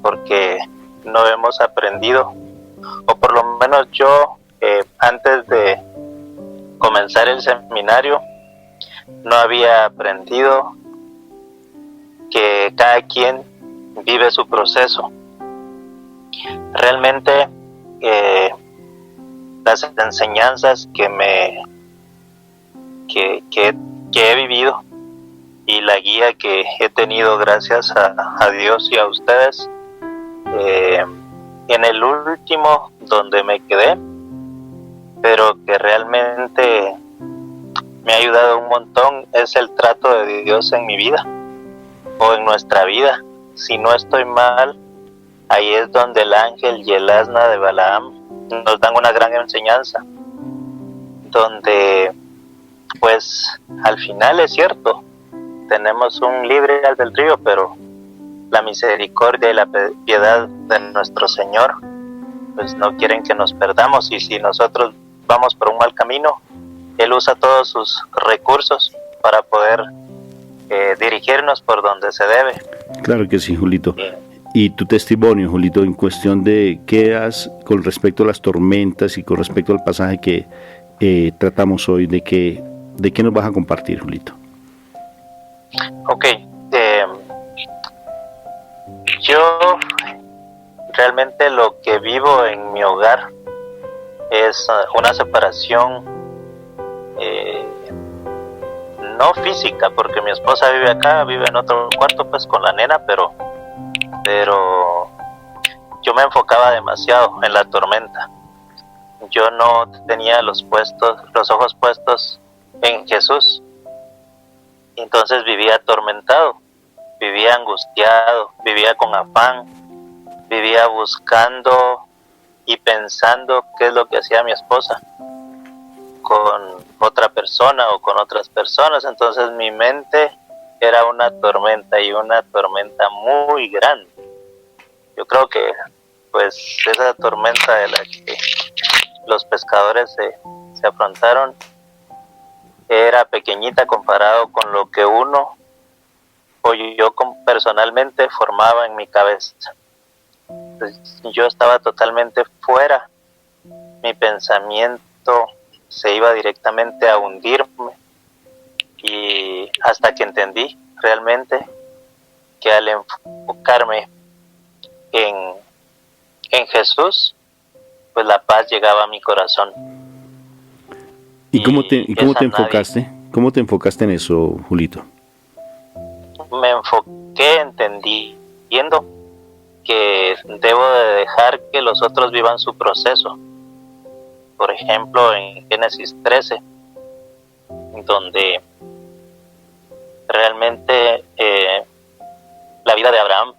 porque no hemos aprendido, o por lo menos yo antes de comenzar el seminario no había aprendido que cada quien vive su proceso. Realmente las enseñanzas que he vivido y la guía que he tenido gracias a Dios y a ustedes, en el último donde me quedé, pero que realmente me ha ayudado un montón, es el trato de Dios en mi vida. o en nuestra vida. Si no estoy mal, ahí es donde el ángel y el asna de Balaam nos dan una gran enseñanza, donde pues al final es cierto, tenemos un libre albedrío, pero la misericordia y la piedad de nuestro Señor pues no quieren que nos perdamos, y si nosotros vamos por un mal camino, Él usa todos sus recursos para poder dirigirnos por donde se debe. Claro que sí, Julito. Y tu testimonio, Julito, en cuestión de qué has con respecto a las tormentas y con respecto al pasaje que tratamos hoy, ¿de qué nos vas a compartir, Julito? Ok, yo realmente lo que vivo en mi hogar es una separación no física, porque mi esposa vive acá, vive en otro cuarto pues con la nena, pero yo me enfocaba demasiado en la tormenta. Yo no tenía los ojos puestos en Jesús. Entonces vivía atormentado, vivía angustiado, vivía con afán, vivía buscando y pensando qué es lo que hacía mi esposa con otra persona o con otras personas. Entonces mi mente era una tormenta, y una tormenta muy grande. Yo creo que pues esa tormenta de la que los pescadores se afrontaron era pequeñita comparado con lo que uno o yo personalmente formaba en mi cabeza. Pues yo estaba totalmente fuera, mi pensamiento se iba directamente a hundirme, y hasta que entendí realmente que al enfocarme en Jesús, pues la paz llegaba a mi corazón. ¿Y cómo te enfocaste? ¿Cómo te enfocaste en eso, Julito? Me enfoqué entendiendo que debo de dejar que los otros vivan su proceso. Por ejemplo, en Génesis 13, donde realmente la vida de Abraham,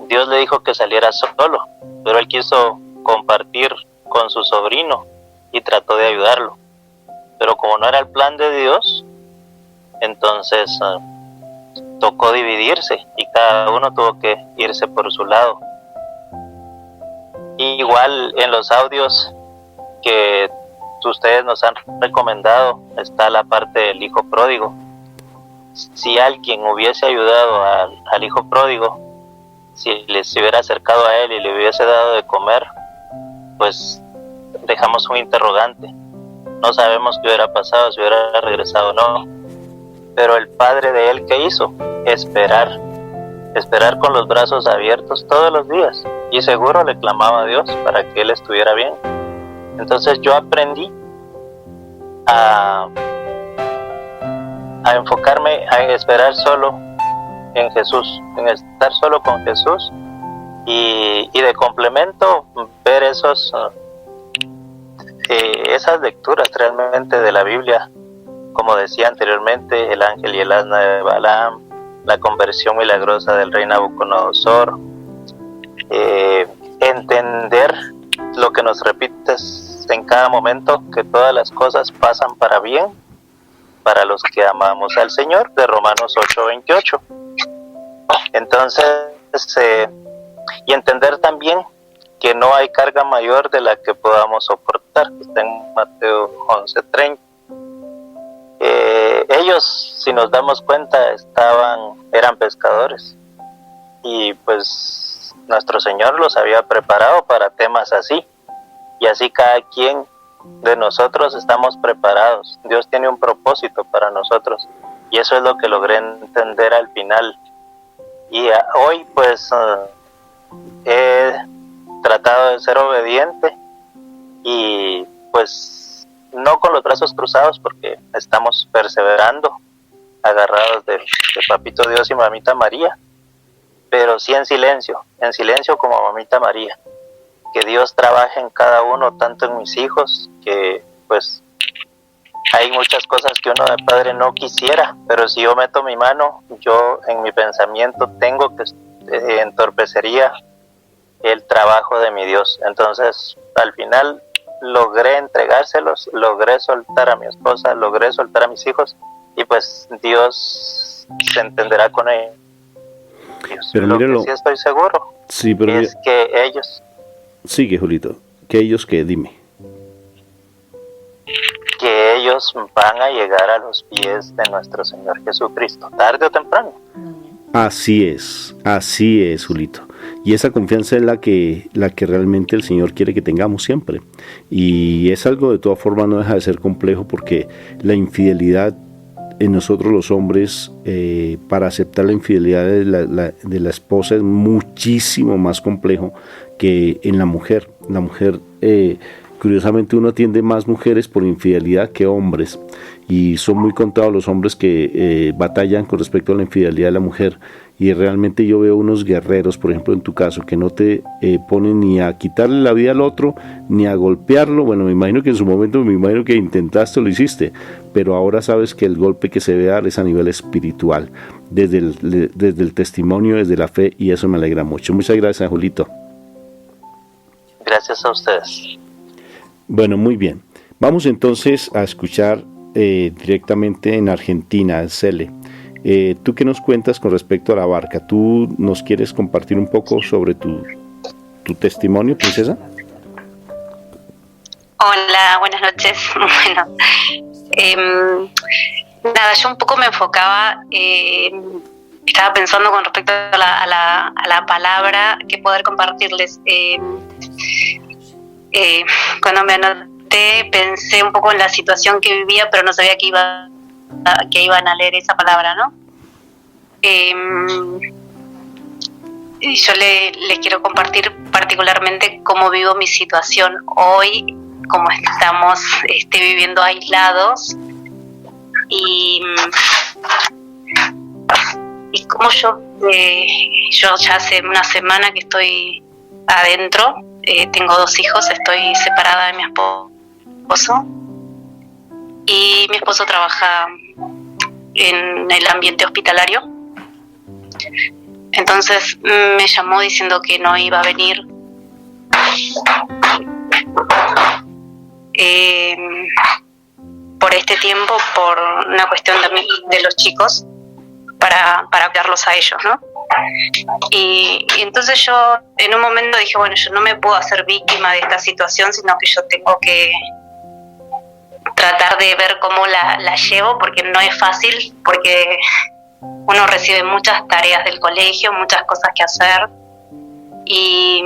Dios le dijo que saliera solo, pero él quiso compartir con su sobrino y trató de ayudarlo. Pero como no era el plan de Dios, entonces tocó dividirse y cada uno tuvo que irse por su lado. Igual en los audios que ustedes nos han recomendado está la parte del hijo pródigo. Si alguien hubiese ayudado al hijo pródigo, si se hubiera acercado a él y le hubiese dado de comer, pues dejamos un interrogante. No sabemos qué hubiera pasado, si hubiera regresado o no. Pero el padre de él, ¿qué hizo? Esperar con los brazos abiertos todos los días, y seguro le clamaba a Dios para que él estuviera bien. Entonces yo aprendí a enfocarme, a esperar solo en Jesús, en estar solo con Jesús, y de complemento ver esas lecturas realmente de la Biblia, como decía anteriormente, el ángel y el asna de Balaam, la conversión milagrosa del rey Nabucodonosor, entender lo que nos repites en cada momento, que todas las cosas pasan para bien para los que amamos al Señor, de Romanos 8:28. Entonces, y entender también que no hay carga mayor de la que podamos soportar, que está en Mateo 11:30. Ellos, si nos damos cuenta, eran pescadores, y pues nuestro Señor los había preparado para temas así, y así cada quien de nosotros estamos preparados. Dios tiene un propósito para nosotros, y eso es lo que logré entender al final. Y hoy pues he tratado de ser obediente, y pues no con los brazos cruzados, porque estamos perseverando, agarrados de Papito Dios y Mamita María, pero sí en silencio como Mamita María. Que Dios trabaje en cada uno, tanto en mis hijos, que pues hay muchas cosas que uno de padre no quisiera, pero si yo meto mi mano, yo en mi pensamiento tengo que entorpecería el trabajo de mi Dios. Entonces, al final logré entregárselos, logré soltar a mi esposa, logré soltar a mis hijos, y pues Dios se entenderá con ellos. Pero lo míralo, que sí estoy seguro sí, pero es que ellos sigue, Julito, que ellos que dime. que ellos van a llegar a los pies de nuestro Señor Jesucristo, tarde o temprano. Así es, Julito. Y esa confianza es la que realmente el Señor quiere que tengamos siempre. Y es algo de todas formas no deja de ser complejo, porque la infidelidad en nosotros los hombres, para aceptar la infidelidad de la esposa es muchísimo más complejo que en la mujer. La mujer, curiosamente, uno atiende más mujeres por infidelidad que hombres, y son muy contados los hombres que batallan con respecto a la infidelidad de la mujer. Y realmente yo veo unos guerreros, por ejemplo en tu caso, que no te ponen ni a quitarle la vida al otro, ni a golpearlo. Bueno, me imagino que en su momento, me imagino que intentaste, lo hiciste, pero ahora sabes que el golpe que se ve dar es a nivel espiritual, desde el testimonio, desde la fe, y eso me alegra mucho. Muchas gracias, Julito. Gracias a ustedes. Bueno, muy bien. Vamos entonces a escuchar directamente en Argentina, Cele. ¿Tú qué nos cuentas con respecto a la barca? ¿Tú nos quieres compartir un poco sobre tu testimonio, princesa? Hola, buenas noches. Bueno, nada, yo un poco me enfocaba, estaba pensando con respecto a la palabra que poder compartirles. Cuando me anoté, pensé un poco en la situación que vivía, pero no sabía que iban a leer esa palabra, ¿no? Y yo les quiero compartir particularmente cómo vivo mi situación hoy, cómo estamos viviendo aislados, y cómo yo ya hace una semana que estoy adentro. Tengo 2 hijos, estoy separada de mi esposo, y mi esposo trabaja en el ambiente hospitalario. Entonces me llamó diciendo que no iba a venir por este tiempo, por una cuestión de los chicos, para cuidarlos a ellos, ¿no? Y entonces yo en un momento dije, bueno, yo no me puedo hacer víctima de esta situación, sino que yo tengo que tratar de ver cómo la llevo, porque no es fácil, porque uno recibe muchas tareas del colegio, muchas cosas que hacer, y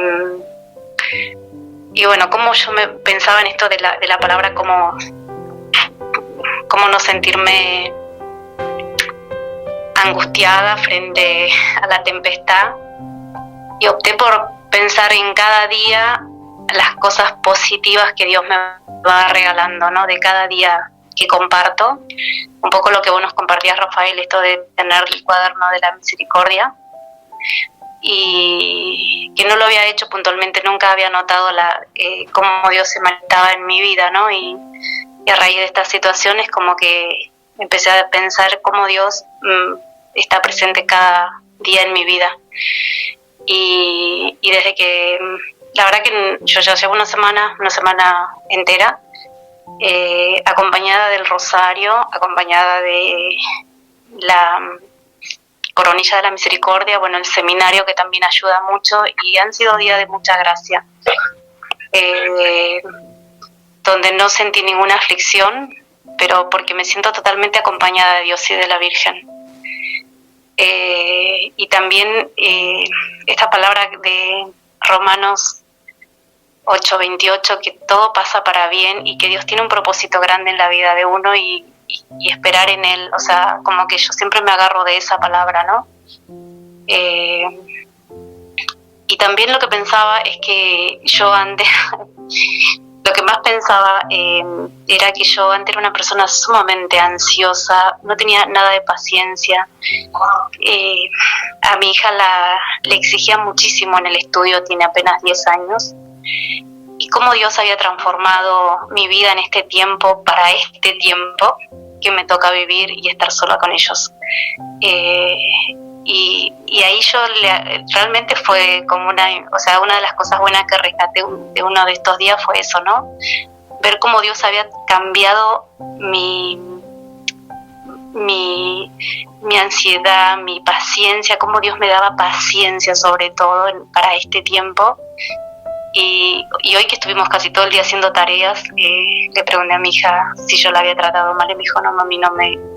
bueno, como yo me pensaba en esto de la palabra, cómo no sentirme angustiada frente a la tempestad, y opté por pensar en cada día las cosas positivas que Dios me va regalando, ¿no? De cada día que comparto, un poco lo que vos nos compartías, Rafael, esto de tener el cuaderno de la misericordia, y que no lo había hecho puntualmente, nunca había notado cómo Dios se manifestaba en mi vida, ¿no? Y a raíz de estas situaciones, como que empecé a pensar cómo Dios está presente cada día en mi vida. Y desde que, la verdad que yo ya llevo una semana entera, acompañada del rosario, acompañada de la coronilla de la misericordia, bueno, el seminario, que también ayuda mucho, y han sido días de mucha gracia, donde no sentí ninguna aflicción, pero porque me siento totalmente acompañada de Dios y de la Virgen. Y también esta palabra de Romanos 8:28, que todo pasa para bien y que Dios tiene un propósito grande en la vida de uno, y esperar en Él, o sea, como que yo siempre me agarro de esa palabra, ¿no? Y también lo que pensaba es que yo antes, lo que más pensaba era que yo antes era una persona sumamente ansiosa, no tenía nada de paciencia. A mi hija le exigía muchísimo en el estudio, tiene apenas 10 años, y cómo Dios había transformado mi vida en este tiempo, para este tiempo que me toca vivir y estar sola con ellos. Y ahí yo realmente fue como una de las cosas buenas que rescaté de uno de estos días fue eso, ¿no? Ver cómo Dios había cambiado mi ansiedad, mi paciencia, cómo Dios me daba paciencia sobre todo para este tiempo. Y hoy que estuvimos casi todo el día haciendo tareas, le pregunté a mi hija si yo la había tratado mal y me dijo, no mami,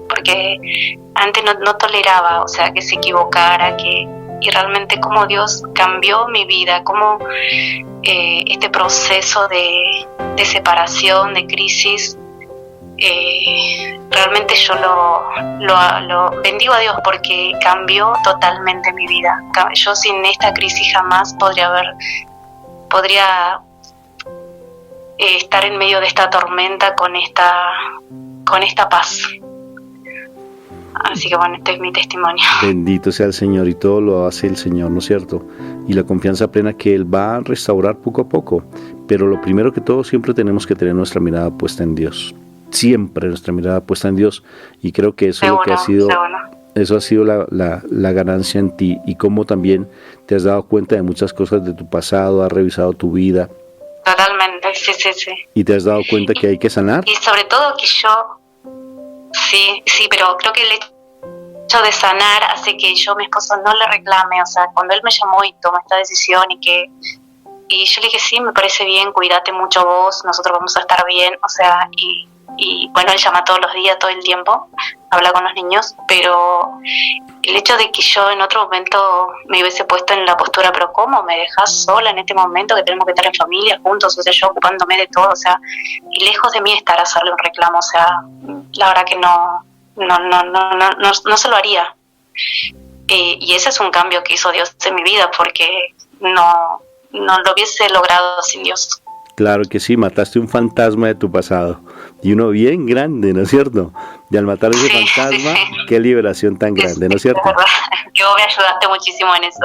porque antes no toleraba, que se equivocara, y realmente cómo Dios cambió mi vida, cómo este proceso de separación, de crisis, realmente yo lo bendigo a Dios porque cambió totalmente mi vida. Yo sin esta crisis jamás podría estar en medio de esta tormenta con esta paz. Así que bueno, este es mi testimonio. Bendito sea el Señor, y todo lo hace el Señor, ¿no es cierto? Y la confianza plena que Él va a restaurar poco a poco. Pero lo primero que todo, siempre tenemos que tener nuestra mirada puesta en Dios. Siempre nuestra mirada puesta en Dios. Y creo que eso es lo que ha sido, eso ha sido la ganancia en ti. Y cómo también te has dado cuenta de muchas cosas de tu pasado, has revisado tu vida. Totalmente, sí. Y te has dado cuenta que hay que sanar. Y sobre todo que yo... Sí, pero creo que el hecho de sanar hace que yo a mi esposo no le reclame, cuando él me llamó y tomó esta decisión y yo le dije, sí, me parece bien, cuídate mucho vos, nosotros vamos a estar bien, y bueno, él llama todos los días, todo el tiempo, habla con los niños, pero el hecho de que yo en otro momento me hubiese puesto en la postura, pero ¿cómo? ¿Me dejas sola en este momento que tenemos que estar en familia juntos? Yo ocupándome de todo, y lejos de mí estar a hacerle un reclamo, la verdad que no se lo haría. Y ese es un cambio que hizo Dios en mi vida, porque no lo hubiese logrado sin Dios. Claro que sí, mataste un fantasma de tu pasado, y uno bien grande, ¿no es cierto? Y al matar ese fantasma, qué liberación tan grande, ¿no es cierto? Yo me ayudaste muchísimo en eso.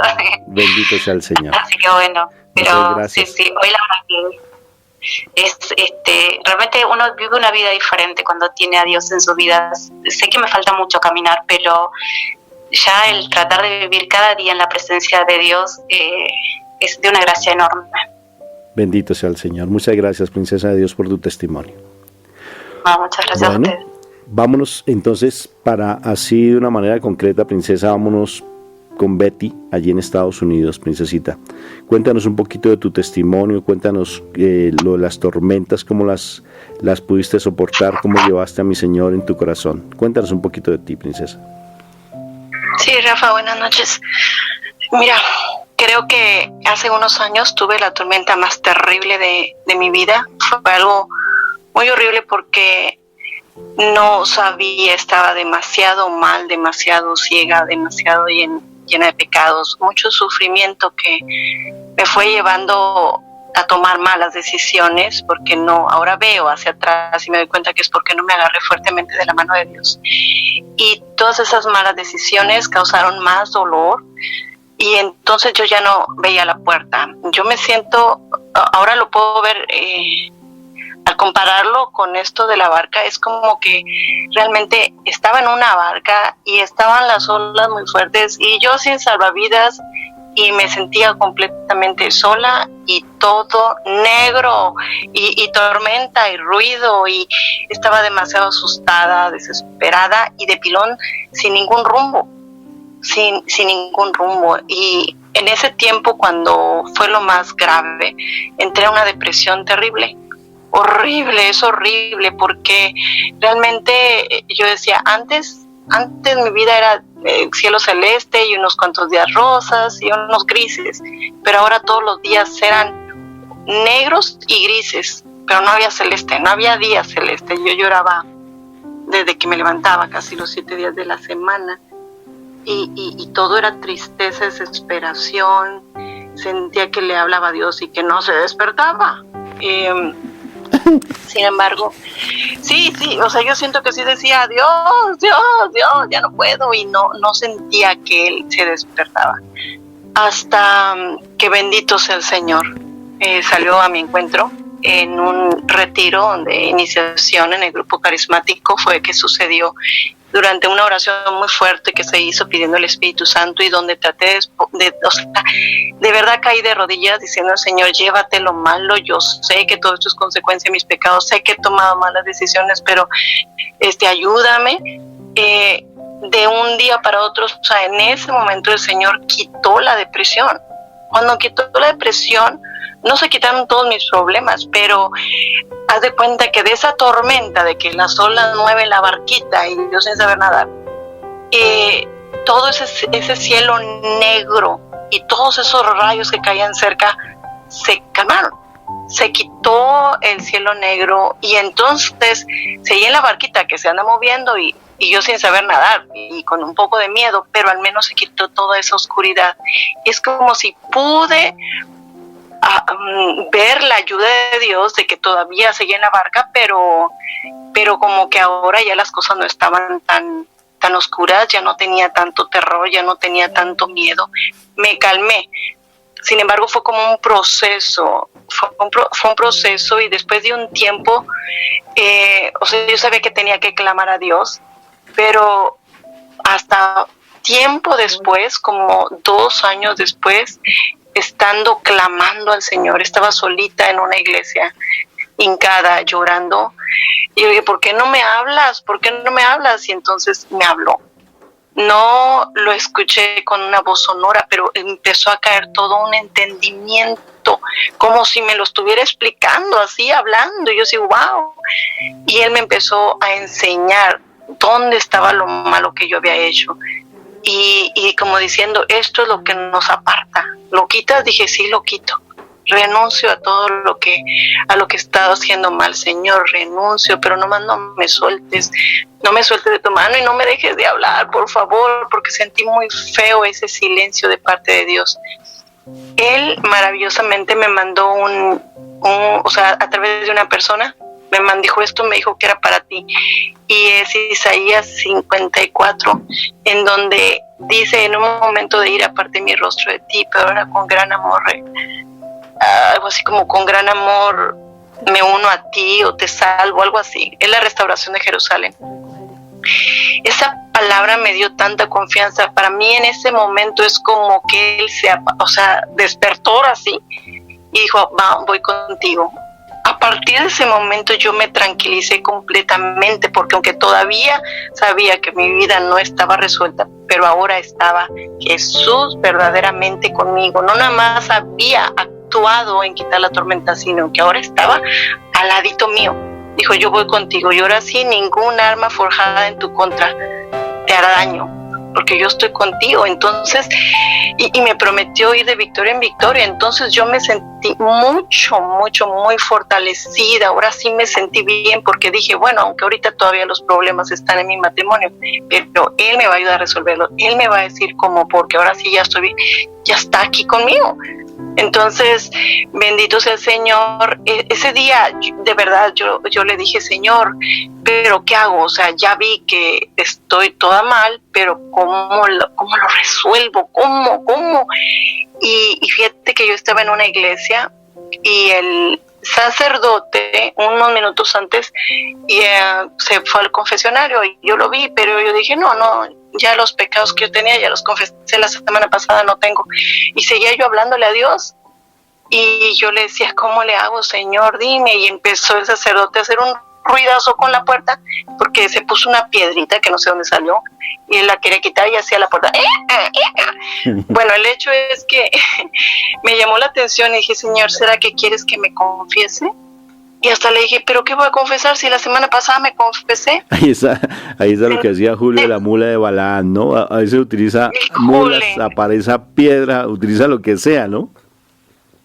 Bendito sea el Señor. Así que bueno, pero gracias. Sí, hoy la verdad que es realmente uno vive una vida diferente cuando tiene a Dios en su vida. Sé que me falta mucho caminar, pero ya el tratar de vivir cada día en la presencia de Dios es de una gracia enorme. Bendito sea el Señor. Muchas gracias, princesa de Dios, por tu testimonio. Muchas gracias a ustedes. Vámonos entonces, para así de una manera concreta, princesa, vámonos con Betty, allí en Estados Unidos, princesita. Cuéntanos un poquito de tu testimonio, cuéntanos lo de las tormentas, cómo las pudiste soportar, cómo llevaste a mi Señor en tu corazón. Cuéntanos un poquito de ti, princesa. Sí, Rafa, buenas noches. Mira, creo que hace unos años tuve la tormenta más terrible de mi vida. Fue algo muy horrible porque no sabía, estaba demasiado mal, demasiado ciega, demasiado llena de pecados, mucho sufrimiento que me fue llevando a tomar malas decisiones, porque ahora veo hacia atrás y me doy cuenta que es porque no me agarré fuertemente de la mano de Dios. Y todas esas malas decisiones causaron más dolor, y entonces yo ya no veía la puerta. Yo me siento, ahora lo puedo ver, al compararlo con esto de la barca, es como que realmente estaba en una barca y estaban las olas muy fuertes y yo sin salvavidas, y me sentía completamente sola y todo negro y tormenta y ruido, y estaba demasiado asustada, desesperada y de pilón, sin ningún rumbo. Y en ese tiempo, cuando fue lo más grave, entré a una depresión terrible. Es horrible, porque realmente yo decía, antes mi vida era cielo celeste y unos cuantos días rosas y unos grises, pero ahora todos los días eran negros y grises, pero no había celeste, no había día celeste. Yo lloraba desde que me levantaba, casi los 7 días de la semana, y todo era tristeza, desesperación. Sentía que le hablaba a Dios y que no se despertaba. Sin embargo, sí, yo siento que sí decía, Dios, ya no puedo, y no sentía que Él se despertaba. Hasta que bendito sea el Señor. salió a mi encuentro en un retiro de iniciación en el grupo carismático. Fue que sucedió durante una oración muy fuerte que se hizo pidiendo el Espíritu Santo, y donde traté de verdad caí de rodillas diciendo: Señor, llévate lo malo, yo sé que todo esto es consecuencia de mis pecados, sé que he tomado malas decisiones, pero ayúdame. De un día para otro, o sea, en ese momento el Señor quitó la depresión. Cuando quitó la depresión, no se quitaron todos mis problemas, pero haz de cuenta que de esa tormenta de que las olas mueven la barquita y yo sin saber nadar, todo ese cielo negro y todos esos rayos que caían cerca se calmaron. Se quitó el cielo negro, y entonces seguí en la barquita que se anda moviendo y yo sin saber nadar y con un poco de miedo, pero al menos se quitó toda esa oscuridad. Es como si pude ver la ayuda de Dios, de que todavía seguía en la barca, pero como que ahora ya las cosas no estaban tan oscuras, ya no tenía tanto terror, ya no tenía tanto miedo. Me calmé. Sin embargo, fue como un proceso, fue un proceso, y después de un tiempo, yo sabía que tenía que clamar a Dios, pero hasta tiempo después, como 2 años después, estando clamando al Señor, estaba solita en una iglesia, hincada, llorando, y yo dije: ¿por qué no me hablas? ¿Por qué no me hablas? Y entonces me habló. No lo escuché con una voz sonora, pero empezó a caer todo un entendimiento, como si me lo estuviera explicando, así hablando. Y yo así, wow. Y él me empezó a enseñar dónde estaba lo malo que yo había hecho. Y como diciendo: esto es lo que nos aparta. ¿Lo quitas? Dije: sí, lo quito. Renuncio a todo lo que he estado haciendo mal, Señor, renuncio, pero nomás no me sueltes de tu mano y no me dejes de hablar, por favor, porque sentí muy feo ese silencio de parte de Dios. Él maravillosamente me mandó a través de una persona, dijo esto, me dijo que era para ti, y es Isaías 54, en donde dice: en un momento de ira aparté mi rostro de ti, pero ahora con gran amor, algo así como con gran amor me uno a ti, o te salvo, algo así. Es la restauración de Jerusalén. Esa palabra me dio tanta confianza. Para mí en ese momento es como que él despertó así y dijo: voy contigo. A partir de ese momento yo me tranquilicé completamente, porque aunque todavía sabía que mi vida no estaba resuelta, pero ahora estaba Jesús verdaderamente conmigo. No nada más había actuado en quitar la tormenta, sino que ahora estaba al ladito mío. Dijo: yo voy contigo, y ahora sí ningún arma forjada en tu contra te hará daño, porque yo estoy contigo. Entonces, y me prometió ir de victoria en victoria. Entonces yo me sentí muy fortalecida. Ahora sí me sentí bien, porque dije: bueno, aunque ahorita todavía los problemas están en mi matrimonio, pero Él me va a ayudar a resolverlos. Él me va a decir cómo, porque ahora sí ya estoy bien, ya está aquí conmigo. Entonces, bendito sea el Señor. Ese día, de verdad, yo le dije: Señor, ¿pero qué hago? O sea, ya vi que estoy toda mal, pero ¿cómo lo resuelvo? ¿Cómo? Y fíjate que yo estaba en una iglesia, y el sacerdote, unos minutos antes, se fue al confesionario, y yo lo vi, pero yo dije: no, ya los pecados que yo tenía, ya los confesé la semana pasada, no tengo. Y seguía yo hablándole a Dios, y yo le decía: ¿cómo le hago, Señor? Dime. Y empezó el sacerdote a hacer un ruidazo con la puerta, porque se puso una piedrita que no sé dónde salió, y él la quería quitar y hacía la puerta. Bueno, el hecho es que me llamó la atención y dije: Señor, ¿será que quieres que me confiese? Y hasta le dije: ¿pero qué voy a confesar si la semana pasada me confesé? Ahí está lo que hacía Julio de la mula de Balaán, ¿no? A veces utiliza mulas, aparece piedra, utiliza lo que sea, ¿no?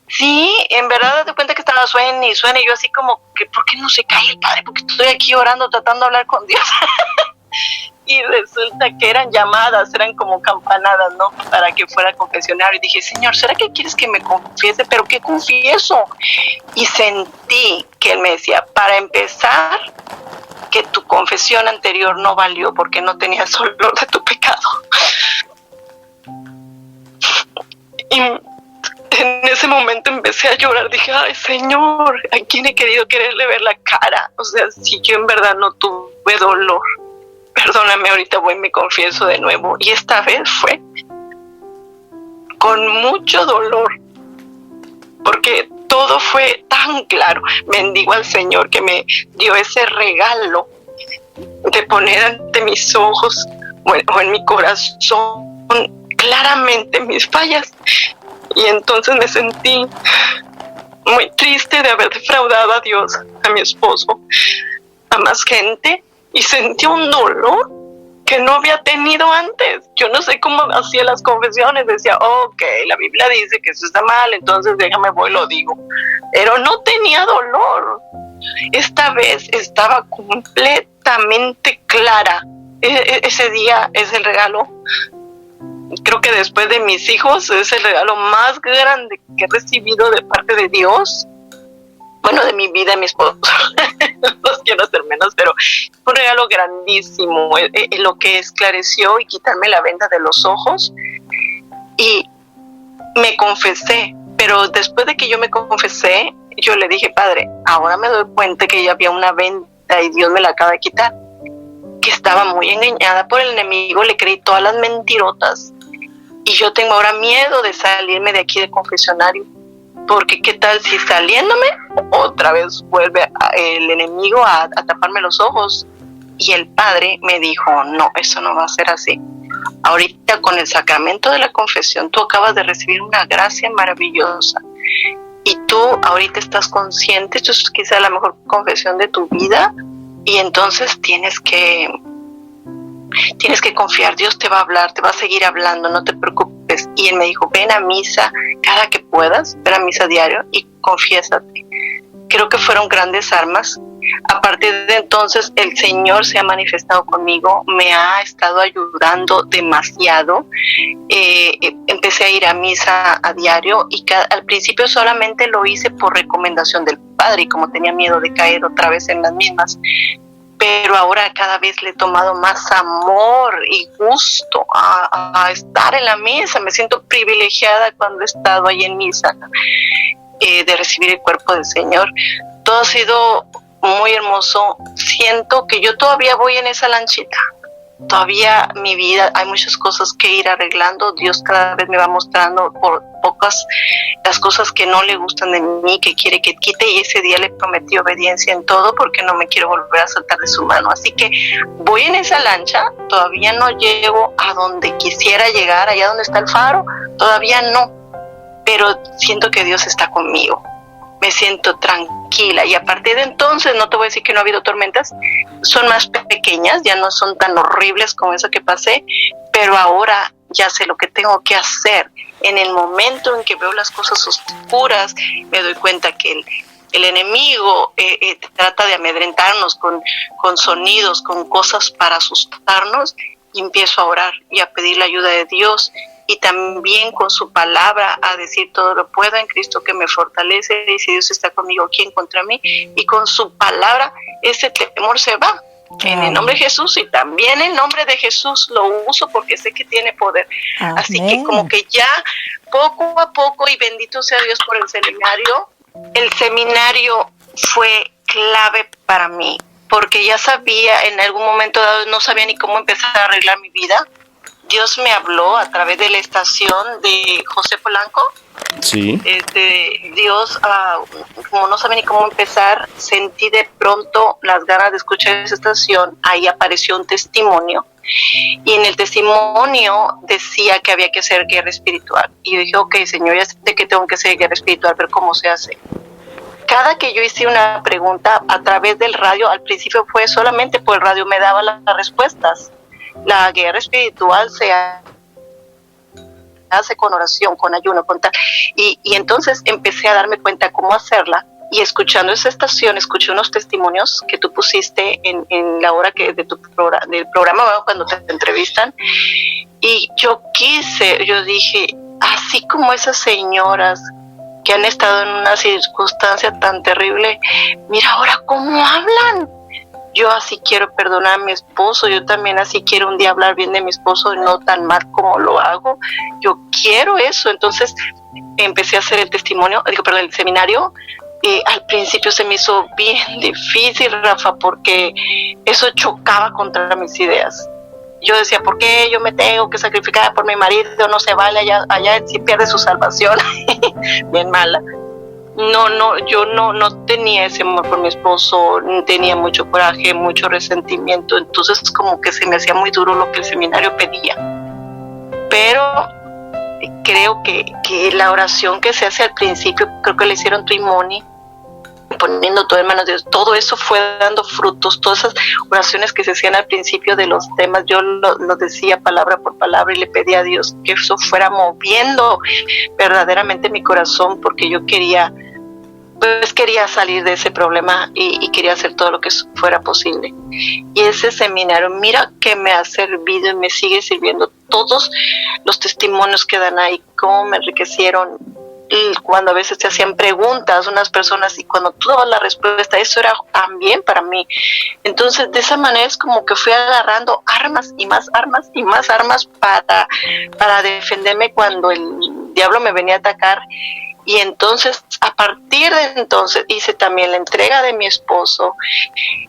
Sí, en verdad, te cuenta que estaba suena y yo así como que: ¿por qué no se cae el Padre? Porque estoy aquí orando, tratando de hablar con Dios. Y resulta que eran llamadas, eran como campanadas, ¿no? Para que fuera al confesionario. Y dije: Señor, ¿será que quieres que me confiese? ¿Pero qué confieso? Y sentí que Él me decía: para empezar, que tu confesión anterior no valió, porque no tenías olor de tu pecado. Y en ese momento empecé a llorar. Dije, ay, Señor, ¿a quién he quererle ver la cara? O sea, si yo en verdad no tuve dolor, perdóname, ahorita voy y me confieso de nuevo. Y esta vez fue con mucho dolor, porque todo fue tan claro. Bendigo al Señor que me dio ese regalo de poner ante mis ojos o en mi corazón claramente mis fallas. Y entonces me sentí muy triste de haber defraudado a Dios, a mi esposo, a más gente, y sentí un dolor que no había tenido antes. Yo no sé cómo hacía las confesiones, decía, ok, la Biblia dice que eso está mal, entonces déjame voy y lo digo, pero no tenía dolor. Esta vez estaba completamente clara. Ese día es el regalo, creo que después de mis hijos, es el regalo más grande que he recibido de parte de Dios. Bueno, de mi vida, mi esposo. Los quiero hacer menos, pero fue un regalo grandísimo, lo que esclareció y quitarme la venda de los ojos. Y me confesé, pero después de que yo me confesé, yo le dije, Padre, ahora me doy cuenta que ya había una venda y Dios me la acaba de quitar, que estaba muy engañada por el enemigo, le creí todas las mentirotas, y yo tengo ahora miedo de salirme de aquí del confesionario, porque qué tal si saliéndome otra vez vuelve el enemigo a taparme los ojos. Y el Padre me dijo, no, eso no va a ser así. Ahorita con el sacramento de la confesión tú acabas de recibir una gracia maravillosa, y tú ahorita estás consciente, esto es quizá la mejor confesión de tu vida, y entonces tienes que confiar. Dios te va a hablar, te va a seguir hablando, no te preocupes. Y él me dijo, ven a misa cada que puedas, ven a misa diario y confiésate. Creo que fueron grandes armas. A partir de entonces el Señor se ha manifestado conmigo, me ha estado ayudando demasiado. Empecé a ir a misa a diario, y al principio solamente lo hice por recomendación del Padre, y como tenía miedo de caer otra vez en las mismas, pero ahora cada vez le he tomado más amor y gusto a estar en la misa. Me siento privilegiada cuando he estado ahí en misa, de recibir el cuerpo del Señor. Todo ha sido muy hermoso. Siento que yo todavía voy en esa lanchita. Todavía mi vida, hay muchas cosas que ir arreglando. Dios cada vez me va mostrando por pocas las cosas que no le gustan de mí, que quiere que quite, y ese día le prometí obediencia en todo, porque no me quiero volver a saltar de su mano. Así que voy en esa lancha, todavía no llego a donde quisiera llegar, allá donde está el faro, todavía no, pero siento que Dios está conmigo. Me siento tranquila, y a partir de entonces, no te voy a decir que no ha habido tormentas, son más pequeñas, ya no son tan horribles como esa que pasé, pero ahora ya sé lo que tengo que hacer. En el momento en que veo las cosas oscuras, me doy cuenta que el enemigo trata de amedrentarnos con sonidos, con cosas para asustarnos, y empiezo a orar y a pedir la ayuda de Dios, y también con su palabra a decir todo lo puedo en Cristo que me fortalece, y si Dios está conmigo, ¿quién contra mí? Y con su palabra ese temor se va. En el nombre de Jesús, y también en el nombre de Jesús lo uso porque sé que tiene poder. Amén. Así que como que ya poco a poco, y bendito sea Dios por el seminario. El seminario fue clave para mí, porque ya sabía, en algún momento dado no sabía ni cómo empezar a arreglar mi vida. Dios me habló a través de la estación de José Polanco. Sí. Dios, como no sabía ni cómo empezar, sentí de pronto las ganas de escuchar esa estación. Ahí apareció un testimonio, y en el testimonio decía que había que hacer guerra espiritual. Y yo dije, ok, Señor, ya sé que tengo que hacer guerra espiritual, pero ¿cómo se hace? Cada que yo hice una pregunta a través del radio, al principio fue solamente por el radio, me daba las respuestas. La guerra espiritual se hace con oración, con ayuno, con tal. Y entonces empecé a darme cuenta cómo hacerla, y escuchando esa estación, escuché unos testimonios que tú pusiste en la hora del programa, bueno, cuando te entrevistan, y yo dije, así como esas señoras que han estado en una circunstancia tan terrible, mira ahora cómo hablan. yo así quiero perdonar a mi esposo, yo también así quiero un día hablar bien de mi esposo y no tan mal como lo hago, yo quiero eso. Entonces empecé a hacer el seminario, y al principio se me hizo bien difícil, Rafa, porque eso chocaba contra mis ideas. Yo decía, ¿por qué yo me tengo que sacrificar por mi marido? No se vale, allá sí pierde su salvación. Bien mala. Yo no tenía ese amor por mi esposo, tenía mucho coraje, mucho resentimiento, entonces como que se me hacía muy duro lo que el seminario pedía. Pero creo que la oración que se hace al principio, creo que le hicieron tú y Moni, poniendo todo en manos de Dios, todo eso fue dando frutos. Todas esas oraciones que se hacían al principio de los temas, yo lo decía palabra por palabra y le pedía a Dios que eso fuera moviendo verdaderamente mi corazón, porque yo quería salir de ese problema y quería hacer todo lo que fuera posible. Y ese seminario, mira que me ha servido y me sigue sirviendo. Todos los testimonios que dan ahí, cómo me enriquecieron. Y cuando a veces te hacían preguntas unas personas y cuando tú dabas la respuesta, eso era también para mí. Entonces de esa manera es como que fui agarrando armas y más armas y más armas para defenderme cuando el diablo me venía a atacar. Y entonces, a partir de entonces, hice también la entrega de mi esposo.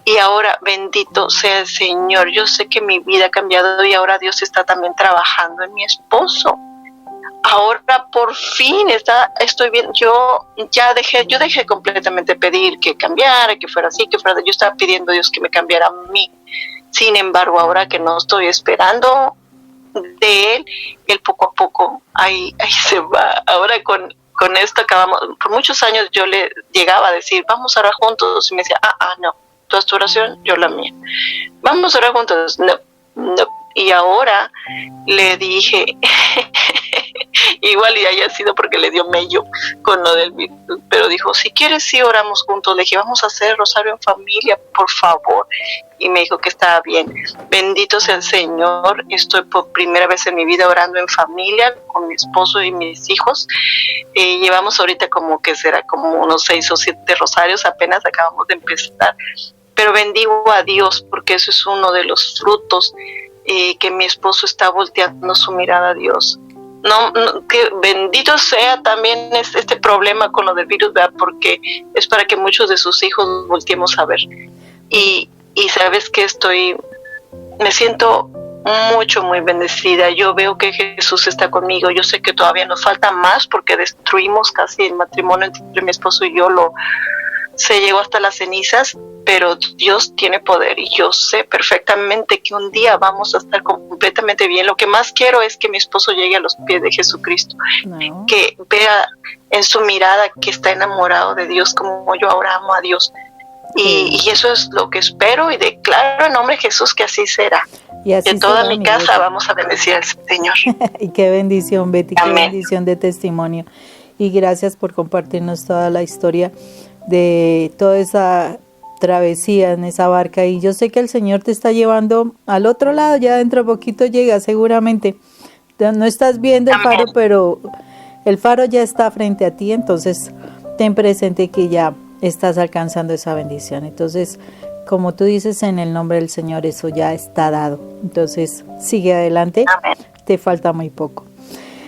Y ahora, bendito sea el Señor. Yo sé que mi vida ha cambiado y ahora Dios está también trabajando en mi esposo. Ahora, por fin, estoy bien. Yo dejé completamente pedir que cambiara, que fuera así, que fuera. Yo estaba pidiendo a Dios que me cambiara a mí. Sin embargo, ahora que no estoy esperando de Él poco a poco, ahí se va. Ahora con esto acabamos. Por muchos años yo le llegaba a decir, vamos a orar juntos, y me decía, no, tú haz tu oración, yo la mía. Vamos a orar juntos, no. Y ahora le dije, igual y haya sido porque le dio mello con lo del virus, pero dijo, si quieres sí oramos juntos. Le dije, vamos a hacer rosario en familia, por favor. Y me dijo que estaba bien. Bendito sea el Señor, estoy por primera vez en mi vida orando en familia con mi esposo y mis hijos. Llevamos ahorita como unos 6 o 7 rosarios, apenas acabamos de empezar, pero bendigo a Dios porque eso es uno de los frutos, que mi esposo está volteando su mirada a Dios. Que bendito sea también este problema con lo del virus, ¿verdad? Porque es para que muchos de sus hijos volteemos a ver. Y sabes que me siento muy bendecida. Yo veo que Jesús está conmigo. Yo sé que todavía nos falta más porque destruimos casi el matrimonio entre mi esposo y yo, se llegó hasta las cenizas, pero Dios tiene poder y yo sé perfectamente que un día vamos a estar completamente bien. Lo que más quiero es que mi esposo llegue a los pies de Jesucristo, que vea en su mirada que está enamorado de Dios como yo ahora amo a Dios. Y eso es lo que espero y declaro en nombre de Jesús que así será. Y así en toda mi casa vamos a bendecir al Señor. Y qué bendición, Betty, Amén. Qué bendición de testimonio. Y gracias por compartirnos toda la historia de toda esa travesía en esa barca. Y yo sé que el Señor te está llevando al otro lado, ya dentro de poquito llega seguramente. No estás viendo el faro, pero el faro ya está frente a ti, entonces ten presente que ya estás alcanzando esa bendición. Entonces, como tú dices, en el nombre del Señor, eso ya está dado. Entonces, sigue adelante. Amén. Te falta muy poco.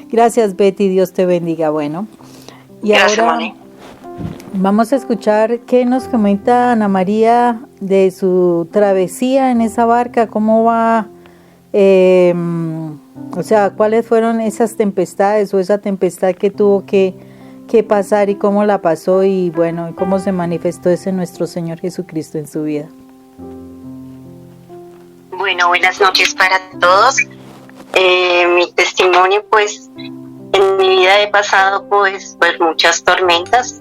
Gracias, Betty. Dios te bendiga. Bueno, y gracias, ahora Moni. Vamos a escuchar qué nos comenta Ana María de su travesía en esa barca, cómo va, o sea, cuáles fueron esas tempestades o esa tempestad que tuvo que pasar y cómo la pasó y bueno, y cómo se manifestó ese nuestro Señor Jesucristo en su vida. Bueno, buenas noches para todos. Mi testimonio, pues, en mi vida he pasado pues muchas tormentas.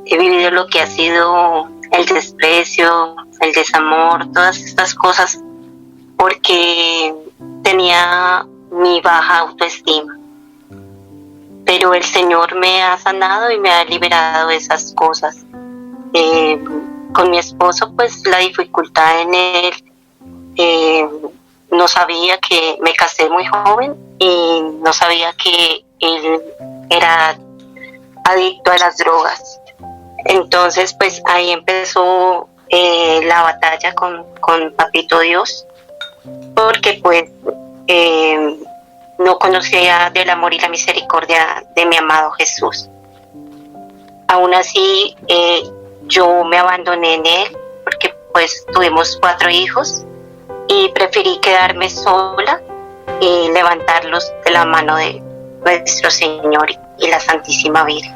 He vivido lo que ha sido el desprecio, el desamor, todas estas cosas, porque tenía mi baja autoestima. Pero el Señor me ha sanado y me ha liberado de esas cosas. Con mi esposo, pues la dificultad en él, no sabía que me casé muy joven y no sabía que él era adicto a las drogas. Entonces, pues ahí empezó la batalla con Papito Dios, porque pues no conocía del amor y la misericordia de mi amado Jesús. Aún así, yo me abandoné en Él, porque pues tuvimos 4 hijos y preferí quedarme sola y levantarlos de la mano de nuestro Señor y la Santísima Virgen.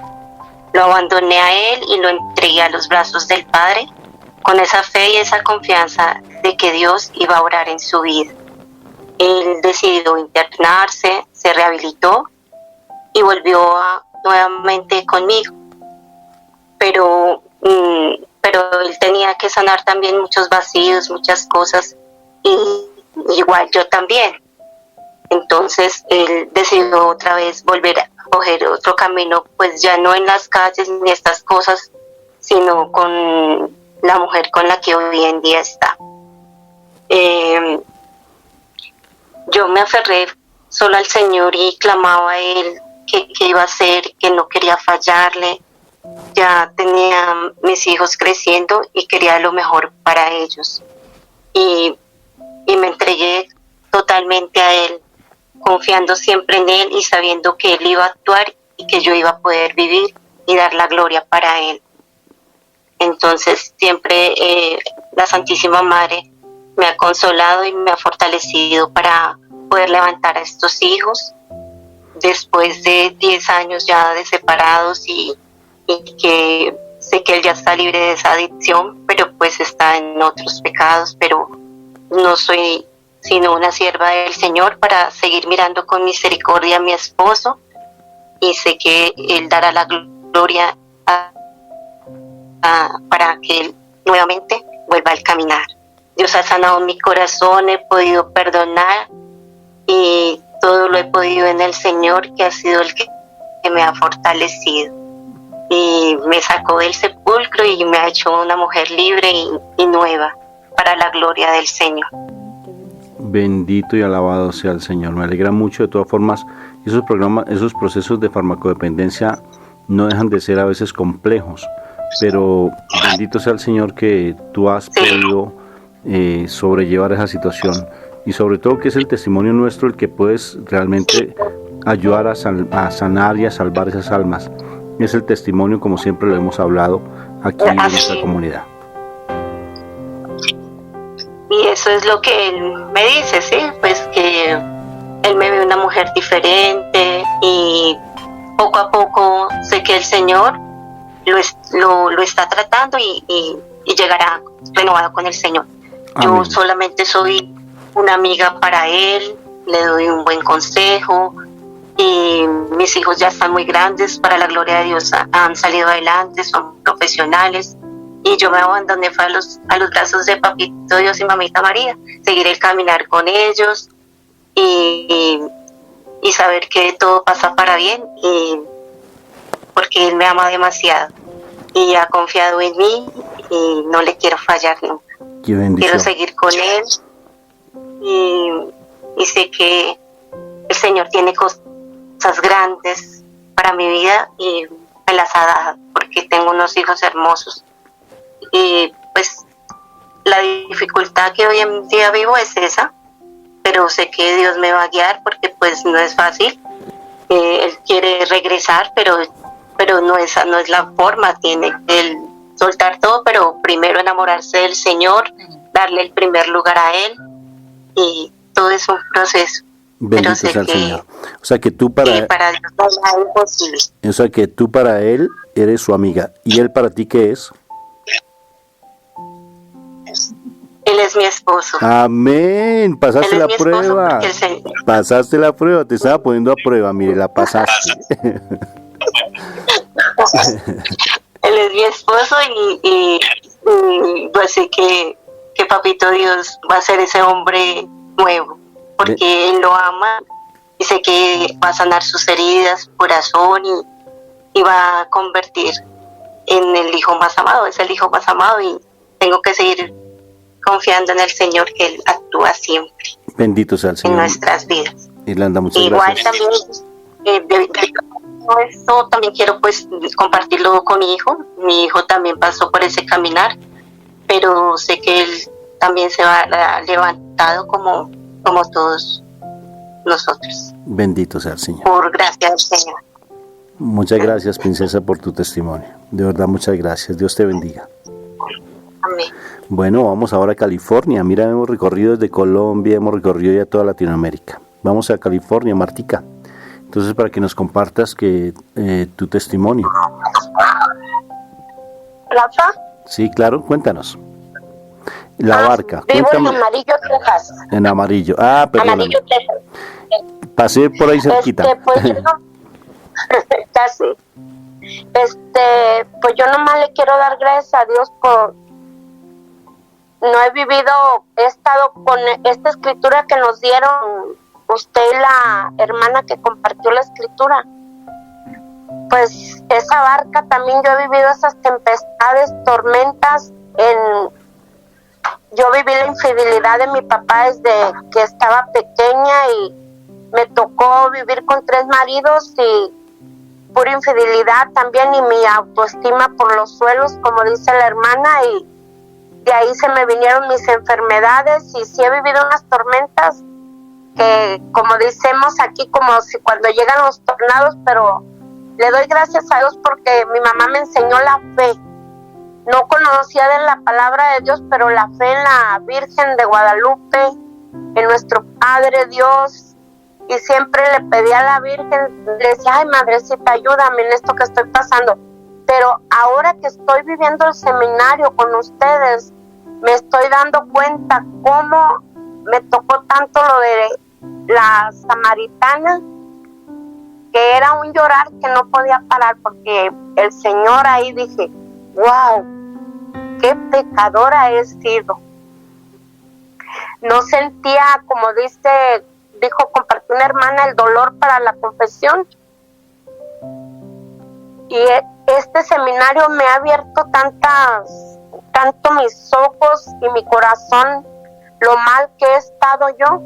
Lo abandoné a Él y lo entregué a los brazos del Padre, con esa fe y esa confianza de que Dios iba a obrar en su vida. Él decidió internarse, se rehabilitó y volvió nuevamente conmigo. Pero él tenía que sanar también muchos vacíos, muchas cosas, y igual yo también. Entonces él decidió otra vez volver a coger otro camino, pues ya no en las calles ni estas cosas, sino con la mujer con la que hoy en día está. Yo me aferré solo al Señor y clamaba a Él que iba a hacer, que no quería fallarle. Ya tenía mis hijos creciendo y quería lo mejor para ellos. Y me entregué totalmente a Él, confiando siempre en Él y sabiendo que Él iba a actuar y que yo iba a poder vivir y dar la gloria para Él. Entonces siempre la Santísima Madre me ha consolado y me ha fortalecido para poder levantar a estos hijos después de 10 años ya de separados y que sé que él ya está libre de esa adicción, pero pues está en otros pecados, pero no soy sino una sierva del Señor para seguir mirando con misericordia a mi esposo, y sé que Él dará la gloria para que Él nuevamente vuelva al caminar. Dios ha sanado mi corazón, he podido perdonar y todo lo he podido en el Señor, que ha sido el que me ha fortalecido y me sacó del sepulcro y me ha hecho una mujer libre y nueva para la gloria del Señor. Bendito y alabado sea el Señor. Me alegra mucho. De todas formas, esos procesos de farmacodependencia no dejan de ser a veces complejos, pero bendito sea el Señor que tú has podido sobrellevar esa situación, y sobre todo que es el testimonio nuestro el que puedes realmente ayudar a sanar y a salvar esas almas. Es el testimonio, como siempre lo hemos hablado aquí en nuestra comunidad. Y eso es lo que él me dice, sí, pues que él me ve una mujer diferente, y poco a poco sé que el Señor lo está tratando y llegará renovado con el Señor. Amén. Yo solamente soy una amiga para él, le doy un buen consejo, y mis hijos ya están muy grandes, para la gloria de Dios han salido adelante, son profesionales, y yo me abandoné a los brazos de Papito Dios y Mamita María, seguir el caminar con ellos y saber que todo pasa para bien, y porque Él me ama demasiado y ha confiado en mí y no le quiero fallar nunca. Quiero seguir con Él y sé que el Señor tiene cosas grandes para mi vida y me las ha dado, porque tengo unos hijos hermosos. Y pues la dificultad que hoy en día vivo es esa, pero sé que Dios me va a guiar, porque pues no es fácil. Él quiere regresar, pero esa no es la forma. Tiene que soltar todo, pero primero enamorarse del Señor, darle el primer lugar a Él, y todo es un proceso. Bendito sea el Señor. O sea que tú para Dios no es nada imposible. O sea que tú para Él eres su amiga, ¿y Él para ti qué es? Él es mi esposo. Amén. Pasaste la prueba. Pasaste la prueba. Te estaba poniendo a prueba. Mire, la pasaste. Él es mi esposo y pues sé que Papito Dios va a ser ese hombre nuevo, porque Él lo ama y sé que va a sanar sus heridas, su corazón, y va a convertir en el hijo más amado. Es el hijo más amado y tengo que seguir confiando en el Señor, que Él actúa siempre. Bendito sea el Señor en nuestras vidas. Irlanda, muchas igual gracias. También esto también quiero pues compartirlo con mi hijo. Mi hijo también pasó por ese caminar, pero sé que Él también se va levantado como todos nosotros. Bendito sea el Señor. Por gracia del Señor. Muchas gracias, princesa, por tu testimonio. De verdad, muchas gracias. Dios te bendiga. Amén. Bueno, vamos ahora a California. Mira, hemos recorrido desde Colombia, hemos recorrido ya toda Latinoamérica. Vamos a California, Martica. Entonces, para que nos compartas tu testimonio. ¿Rafa? Sí, claro, cuéntanos. La barca. Vivo Cuéntame. en Amarillo, Texas. En Amarillo. Ah, perdóname. Amarillo, Texas. Pasé por ahí cerquita. Pues yo no, casi. Pues yo nomás le quiero dar gracias a Dios por he estado con esta escritura que nos dieron usted y la hermana que compartió la escritura. Pues esa barca también yo he vivido esas tempestades, tormentas. Yo viví la infidelidad de mi papá desde que estaba pequeña y me tocó vivir con 3 maridos y pura infidelidad también, y mi autoestima por los suelos, como dice la hermana, y de ahí se me vinieron mis enfermedades y sí he vivido unas tormentas que, como decimos aquí, como si cuando llegan los tornados, pero le doy gracias a Dios porque mi mamá me enseñó la fe. No conocía de la palabra de Dios, pero la fe en la Virgen de Guadalupe, en nuestro Padre Dios, y siempre le pedía a la Virgen, le decía, ay madrecita, ayúdame en esto que estoy pasando. Pero ahora que estoy viviendo el seminario con ustedes, me estoy dando cuenta cómo me tocó tanto lo de la samaritana, que era un llorar que no podía parar, porque el Señor ahí dije, wow, qué pecadora he sido. No sentía, como compartió una hermana, el dolor para la confesión. Y este seminario me ha abierto tanto mis ojos y mi corazón, lo mal que he estado yo,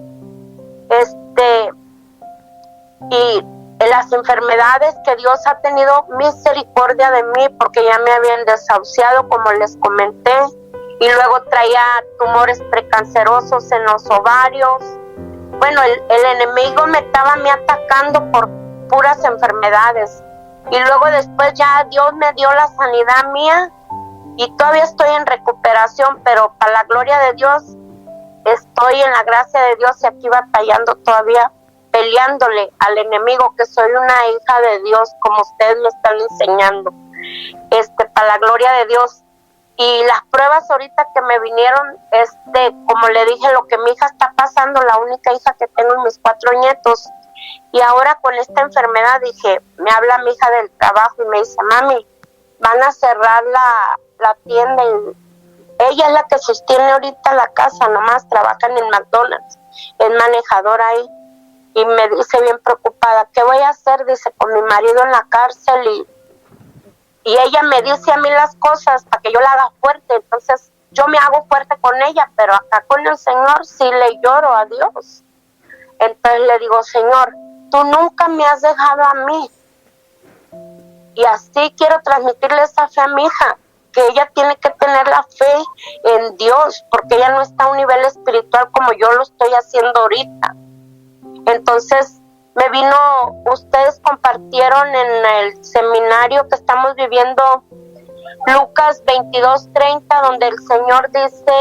y en las enfermedades que Dios ha tenido misericordia de mí, porque ya me habían desahuciado, como les comenté, y luego traía tumores precancerosos en los ovarios. Bueno, el enemigo me estaba atacando por puras enfermedades, y luego después ya Dios me dio la sanidad mía, y todavía estoy en recuperación, pero para la gloria de Dios, estoy en la gracia de Dios y aquí batallando todavía, peleándole al enemigo, que soy una hija de Dios, como ustedes me están enseñando, para la gloria de Dios. Y las pruebas ahorita que me vinieron, como le dije, lo que mi hija está pasando, la única hija que tengo en mis 4 nietos, y ahora con esta enfermedad, dije, me habla mi hija del trabajo y me dice, mami, van a cerrar la tienda, y ella es la que sostiene ahorita la casa, nomás trabaja en el McDonald's, es manejadora ahí. Y me dice bien preocupada, ¿qué voy a hacer? Dice, con mi marido en la cárcel, y ella me dice a mí las cosas para que yo la haga fuerte. Entonces yo me hago fuerte con ella, pero acá con el Señor sí le lloro a Dios. Entonces le digo, Señor, tú nunca me has dejado a mí, y así quiero transmitirle esa fe a mi hija, que ella tiene que tener la fe en Dios, porque ella no está a un nivel espiritual como yo lo estoy haciendo ahorita. Entonces ustedes compartieron en el seminario que estamos viviendo Lucas 22:30, donde el Señor dice,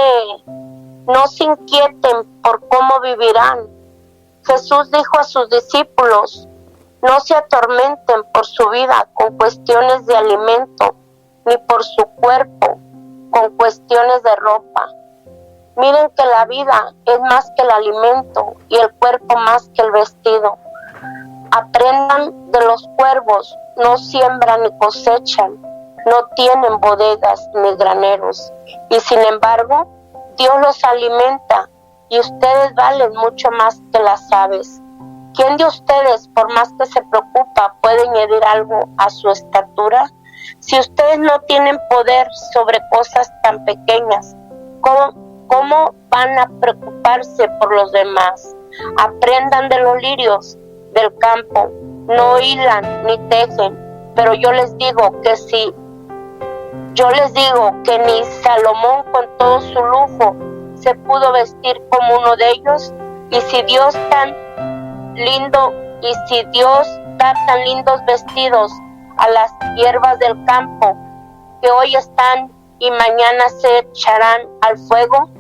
no se inquieten por cómo vivirán. Jesús dijo a sus discípulos, no se atormenten por su vida con cuestiones de alimento, ni por su cuerpo con cuestiones de ropa. Miren que la vida es más que el alimento y el cuerpo más que el vestido. Aprendan de los cuervos, no siembran ni cosechan, no tienen bodegas ni graneros, y sin embargo, Dios los alimenta, y ustedes valen mucho más que las aves. ¿Quién de ustedes, por más que se preocupa, puede añadir algo a su estatura? Si ustedes no tienen poder sobre cosas tan pequeñas, ¿cómo van a preocuparse por los demás? Aprendan de los lirios del campo, no hilan ni tejen, pero yo les digo que si Yo les digo que ni Salomón con todo su lujo se pudo vestir como uno de ellos. Y si Dios da tan lindos vestidos a las hierbas del campo, que hoy están y mañana se echarán al fuego,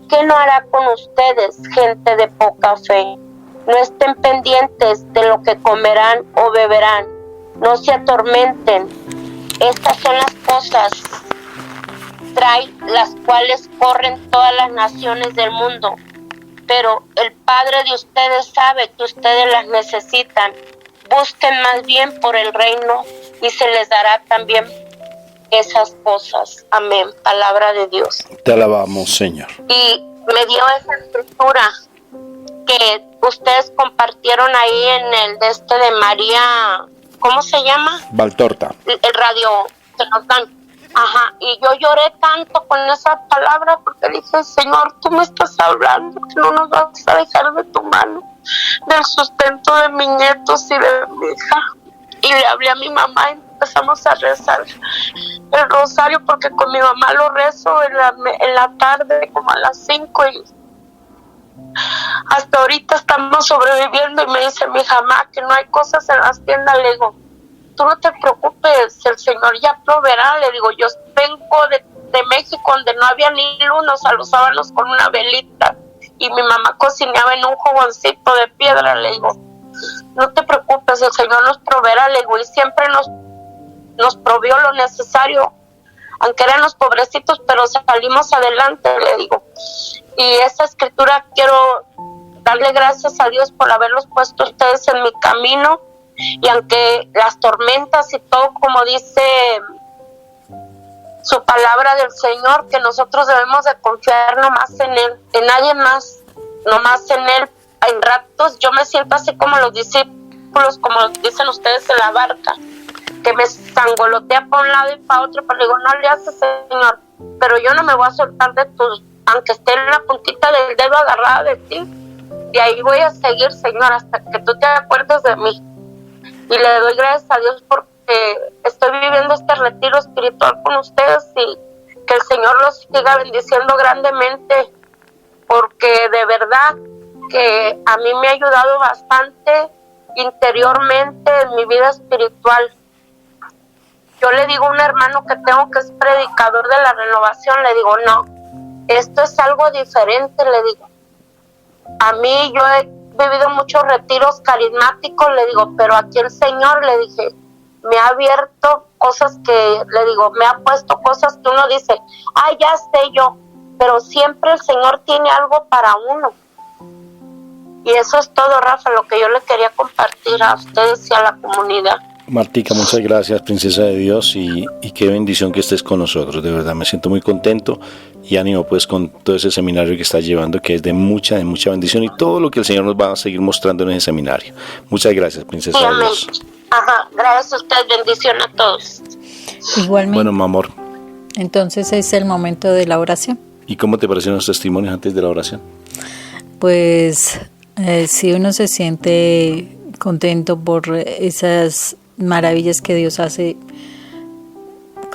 ¿qué no hará con ustedes, gente de poca fe? No estén pendientes de lo que comerán o beberán, no se atormenten. Estas son las cosas tras las cuales corren todas las naciones del mundo, pero el Padre de ustedes sabe que ustedes las necesitan. Busquen más bien por el reino y se les dará también esas cosas. Amén. Palabra de Dios. Te alabamos, Señor. Y me dio esa escritura que ustedes compartieron ahí en el de María, ¿cómo se llama? Valtorta. El radio que nos dan. Ajá, y yo lloré tanto con esa palabra porque dije, Señor, tú me estás hablando, que no nos vas a dejar de tu mano, del sustento de mis nietos y de mi hija. Y le hablé a mi mamá y empezamos a rezar el rosario, porque con mi mamá lo rezo en la tarde, como a las 5, y hasta ahorita estamos sobreviviendo. Y me dice mi hija, mamá, que no hay cosas en las tiendas. Le digo, tú no te preocupes, el Señor ya proveerá. Le digo, yo vengo de México, donde no había ni luz, nos alusábamos con una velita y mi mamá cocinaba en un fogoncito de piedra. Le digo, no te preocupes, el Señor nos proveerá. Le digo, y siempre nos provió lo necesario, aunque eran los pobrecitos, pero salimos adelante, le digo. Y esa escritura quiero darle gracias a Dios por haberlos puesto ustedes en mi camino. Y aunque las tormentas y todo, como dice su palabra del Señor, que nosotros debemos de confiar nomás en Él, en nadie más, nomás en Él. En ratos yo me siento así como los discípulos, como dicen ustedes en la barca, que me sangolotea para un lado y para otro, pero digo, no le haces, Señor, pero yo no me voy a soltar de tus, aunque esté en la puntita del dedo agarrada de ti, de ahí voy a seguir, Señor, hasta que tú te acuerdes de mí. Y le doy gracias a Dios porque estoy viviendo este retiro espiritual con ustedes, y que el Señor los siga bendiciendo grandemente, porque de verdad que a mí me ha ayudado bastante interiormente en mi vida espiritual. Yo le digo a un hermano que tengo, que es predicador de la renovación, le digo, no, esto es algo diferente, le digo. A mí, yo he vivido muchos retiros carismáticos, le digo, pero aquí el Señor, le dije, me ha abierto cosas que, le digo, me ha puesto cosas que uno dice, ya sé yo, pero siempre el Señor tiene algo para uno. Y eso es todo, Rafa, lo que yo le quería compartir a ustedes y a la comunidad. Martica, muchas gracias, princesa de Dios, y qué bendición que estés con nosotros. De verdad me siento muy contento, y ánimo pues con todo ese seminario que estás llevando, que es de mucha bendición, y todo lo que el Señor nos va a seguir mostrando en ese seminario. Muchas gracias, princesa de Dios. Ajá, gracias a ustedes, bendición a todos. Igualmente. Bueno, mi amor. Entonces es el momento de la oración. ¿Y cómo te parecieron los testimonios antes de la oración? Pues si uno se siente contento por esas maravillas que Dios hace,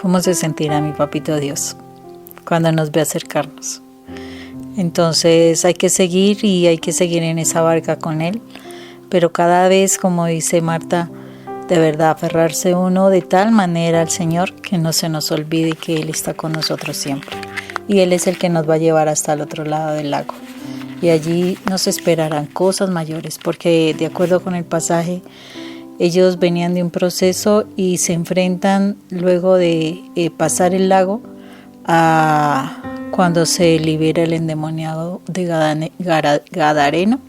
¿cómo se sentirá mi papito Dios cuando nos ve acercarnos? Entonces hay que seguir, y hay que seguir en esa barca con Él, pero cada vez, como dice Marta, de verdad aferrarse uno de tal manera al Señor que no se nos olvide que Él está con nosotros siempre, y Él es el que nos va a llevar hasta el otro lado del lago, y allí nos esperarán cosas mayores, porque de acuerdo con el pasaje, ellos venían de un proceso y se enfrentan luego de pasar el lago a cuando se libera el endemoniado de Gadareno,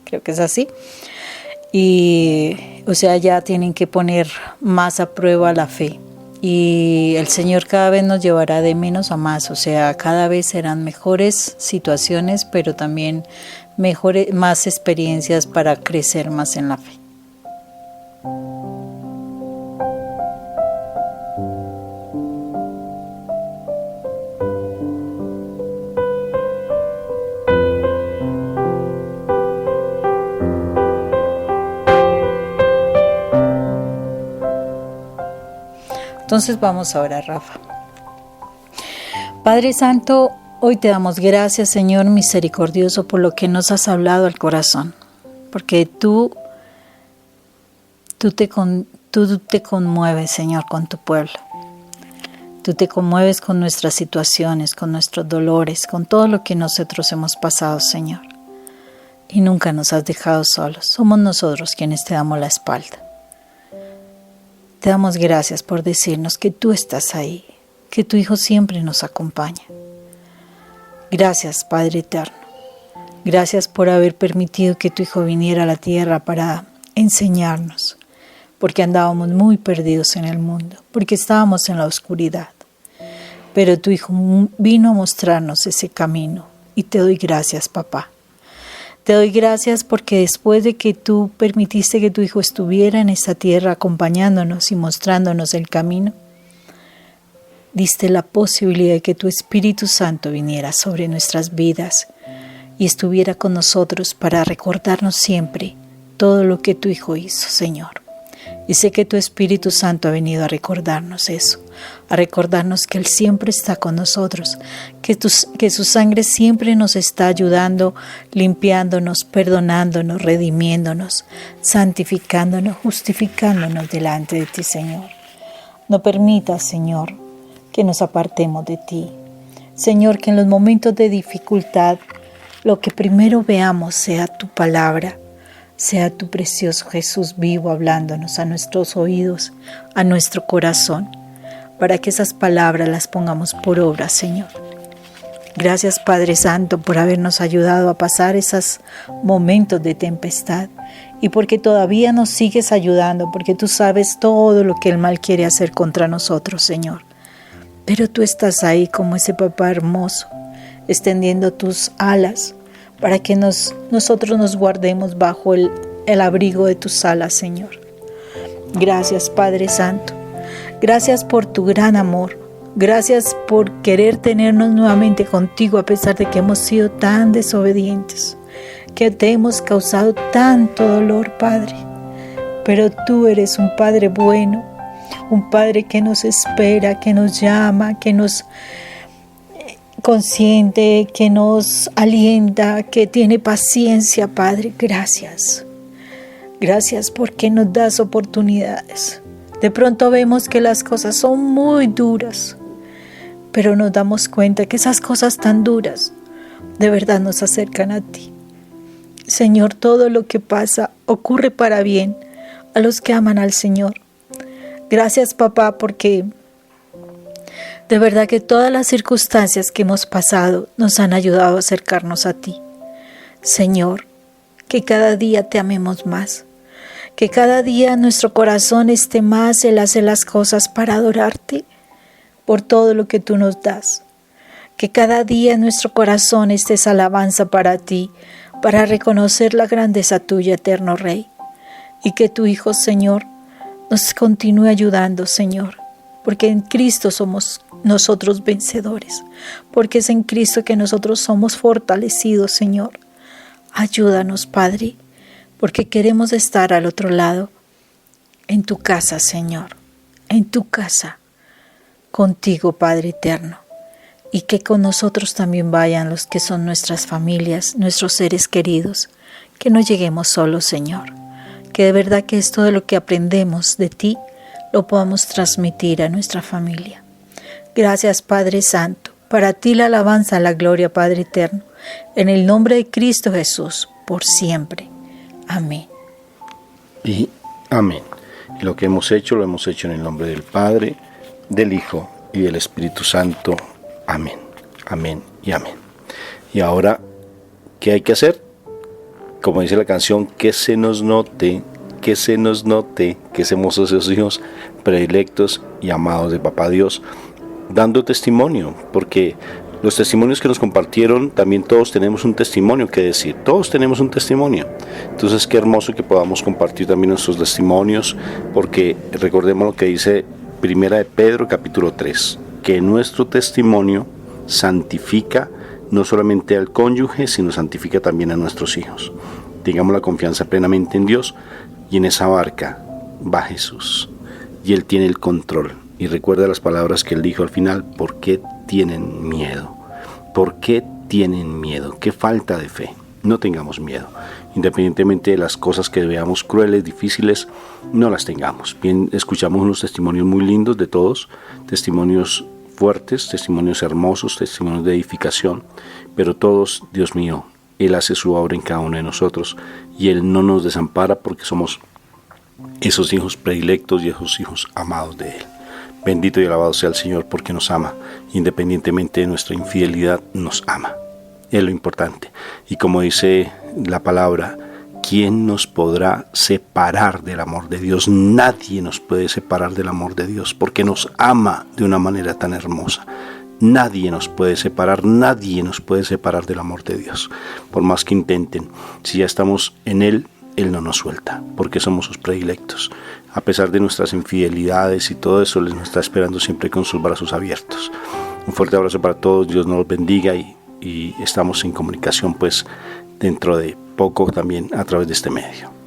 creo que es así. Y o sea, ya tienen que poner más a prueba la fe. Y el Señor cada vez nos llevará de menos a más, o sea, cada vez serán mejores situaciones, pero también más experiencias para crecer más en la fe. Entonces vamos ahora, Rafa. Padre Santo, hoy te damos gracias, Señor misericordioso, por lo que nos has hablado al corazón, porque tú te conmueves, Señor, con tu pueblo. Tú te conmueves con nuestras situaciones, con nuestros dolores, con todo lo que nosotros hemos pasado, Señor. Y nunca nos has dejado solos. Somos nosotros quienes te damos la espalda. Te damos gracias por decirnos que tú estás ahí, que tu Hijo siempre nos acompaña. Gracias, Padre Eterno. Gracias por haber permitido que tu Hijo viniera a la tierra para enseñarnos, porque andábamos muy perdidos en el mundo, porque estábamos en la oscuridad. Pero tu Hijo vino a mostrarnos ese camino y te doy gracias, papá. Te doy gracias porque después de que tú permitiste que tu Hijo estuviera en esta tierra acompañándonos y mostrándonos el camino, diste la posibilidad de que tu Espíritu Santo viniera sobre nuestras vidas y estuviera con nosotros para recordarnos siempre todo lo que tu Hijo hizo, Señor. Y sé que tu Espíritu Santo ha venido a recordarnos eso, a recordarnos que Él siempre está con nosotros, que su sangre siempre nos está ayudando, limpiándonos, perdonándonos, redimiéndonos, santificándonos, justificándonos delante de ti, Señor. No permitas, Señor, que nos apartemos de ti. Señor, que en los momentos de dificultad, lo que primero veamos sea tu palabra, sea tu precioso Jesús vivo hablándonos a nuestros oídos, a nuestro corazón, para que esas palabras las pongamos por obra, Señor. Gracias, Padre Santo, por habernos ayudado a pasar esos momentos de tempestad y porque todavía nos sigues ayudando, porque tú sabes todo lo que el mal quiere hacer contra nosotros, Señor. Pero tú estás ahí como ese papá hermoso, extendiendo tus alas, para que nosotros nos guardemos bajo el abrigo de tus alas, Señor. Gracias, Padre Santo. Gracias por tu gran amor. Gracias por querer tenernos nuevamente contigo a pesar de que hemos sido tan desobedientes, que te hemos causado tanto dolor, Padre. Pero tú eres un Padre bueno, un Padre que nos espera, que nos llama, que nos consciente, que nos alienta, que tiene paciencia, Padre. Gracias. Gracias porque nos das oportunidades. De pronto vemos que las cosas son muy duras, pero nos damos cuenta que esas cosas tan duras de verdad nos acercan a ti. Señor, todo lo que pasa ocurre para bien a los que aman al Señor. Gracias, papá, porque de verdad que todas las circunstancias que hemos pasado nos han ayudado a acercarnos a ti. Señor, que cada día te amemos más, que cada día nuestro corazón esté más en hacer las cosas para adorarte por todo lo que tú nos das. Que cada día nuestro corazón esté esa alabanza para ti, para reconocer la grandeza tuya, eterno Rey. Y que tu Hijo, Señor, nos continúe ayudando, Señor, porque en Cristo somos nosotros vencedores, porque es en Cristo que nosotros somos fortalecidos, Señor. Ayúdanos, Padre, porque queremos estar al otro lado, en tu casa, Señor, en tu casa, contigo, Padre eterno, y que con nosotros también vayan los que son nuestras familias, nuestros seres queridos, que no lleguemos solos, Señor, que de verdad que es todo lo que aprendemos de ti, lo podamos transmitir a nuestra familia. Gracias, Padre Santo. Para ti la alabanza, la gloria, Padre eterno. En el nombre de Cristo Jesús, por siempre. Amén. Y amén. Y lo que hemos hecho, lo hemos hecho en el nombre del Padre, del Hijo y del Espíritu Santo. Amén. Amén y amén. Y ahora, ¿qué hay que hacer? Como dice la canción, que se nos note, que somos esos hijos predilectos y amados de Papá Dios, dando testimonio, porque los testimonios que nos compartieron, también todos tenemos un testimonio que decir, todos tenemos un testimonio. Entonces qué hermoso que podamos compartir también nuestros testimonios, porque recordemos lo que dice Primera de Pedro capítulo 3, que nuestro testimonio santifica no solamente al cónyuge, sino santifica también a nuestros hijos. Tengamos la confianza plenamente en Dios, y en esa barca va Jesús, y Él tiene el control. Y recuerda las palabras que Él dijo al final, ¿por qué tienen miedo? ¿Por qué tienen miedo? ¿Qué falta de fe? No tengamos miedo. Independientemente de las cosas que veamos crueles, difíciles, no las tengamos. Bien, escuchamos unos testimonios muy lindos de todos, testimonios fuertes, testimonios hermosos, testimonios de edificación, pero todos, Dios mío, Él hace su obra en cada uno de nosotros y Él no nos desampara porque somos esos hijos predilectos y esos hijos amados de Él. Bendito y alabado sea el Señor porque nos ama, independientemente de nuestra infidelidad, nos ama. Es lo importante. Y como dice la palabra, ¿quién nos podrá separar del amor de Dios? Nadie nos puede separar del amor de Dios porque nos ama de una manera tan hermosa. Nadie nos puede separar del amor de Dios. Por más que intenten, si ya estamos en Él, Él no nos suelta, porque somos sus predilectos. A pesar de nuestras infidelidades y todo eso, Él nos está esperando siempre con sus brazos abiertos. Un fuerte abrazo para todos, Dios nos los bendiga y estamos en comunicación pues dentro de poco también a través de este medio.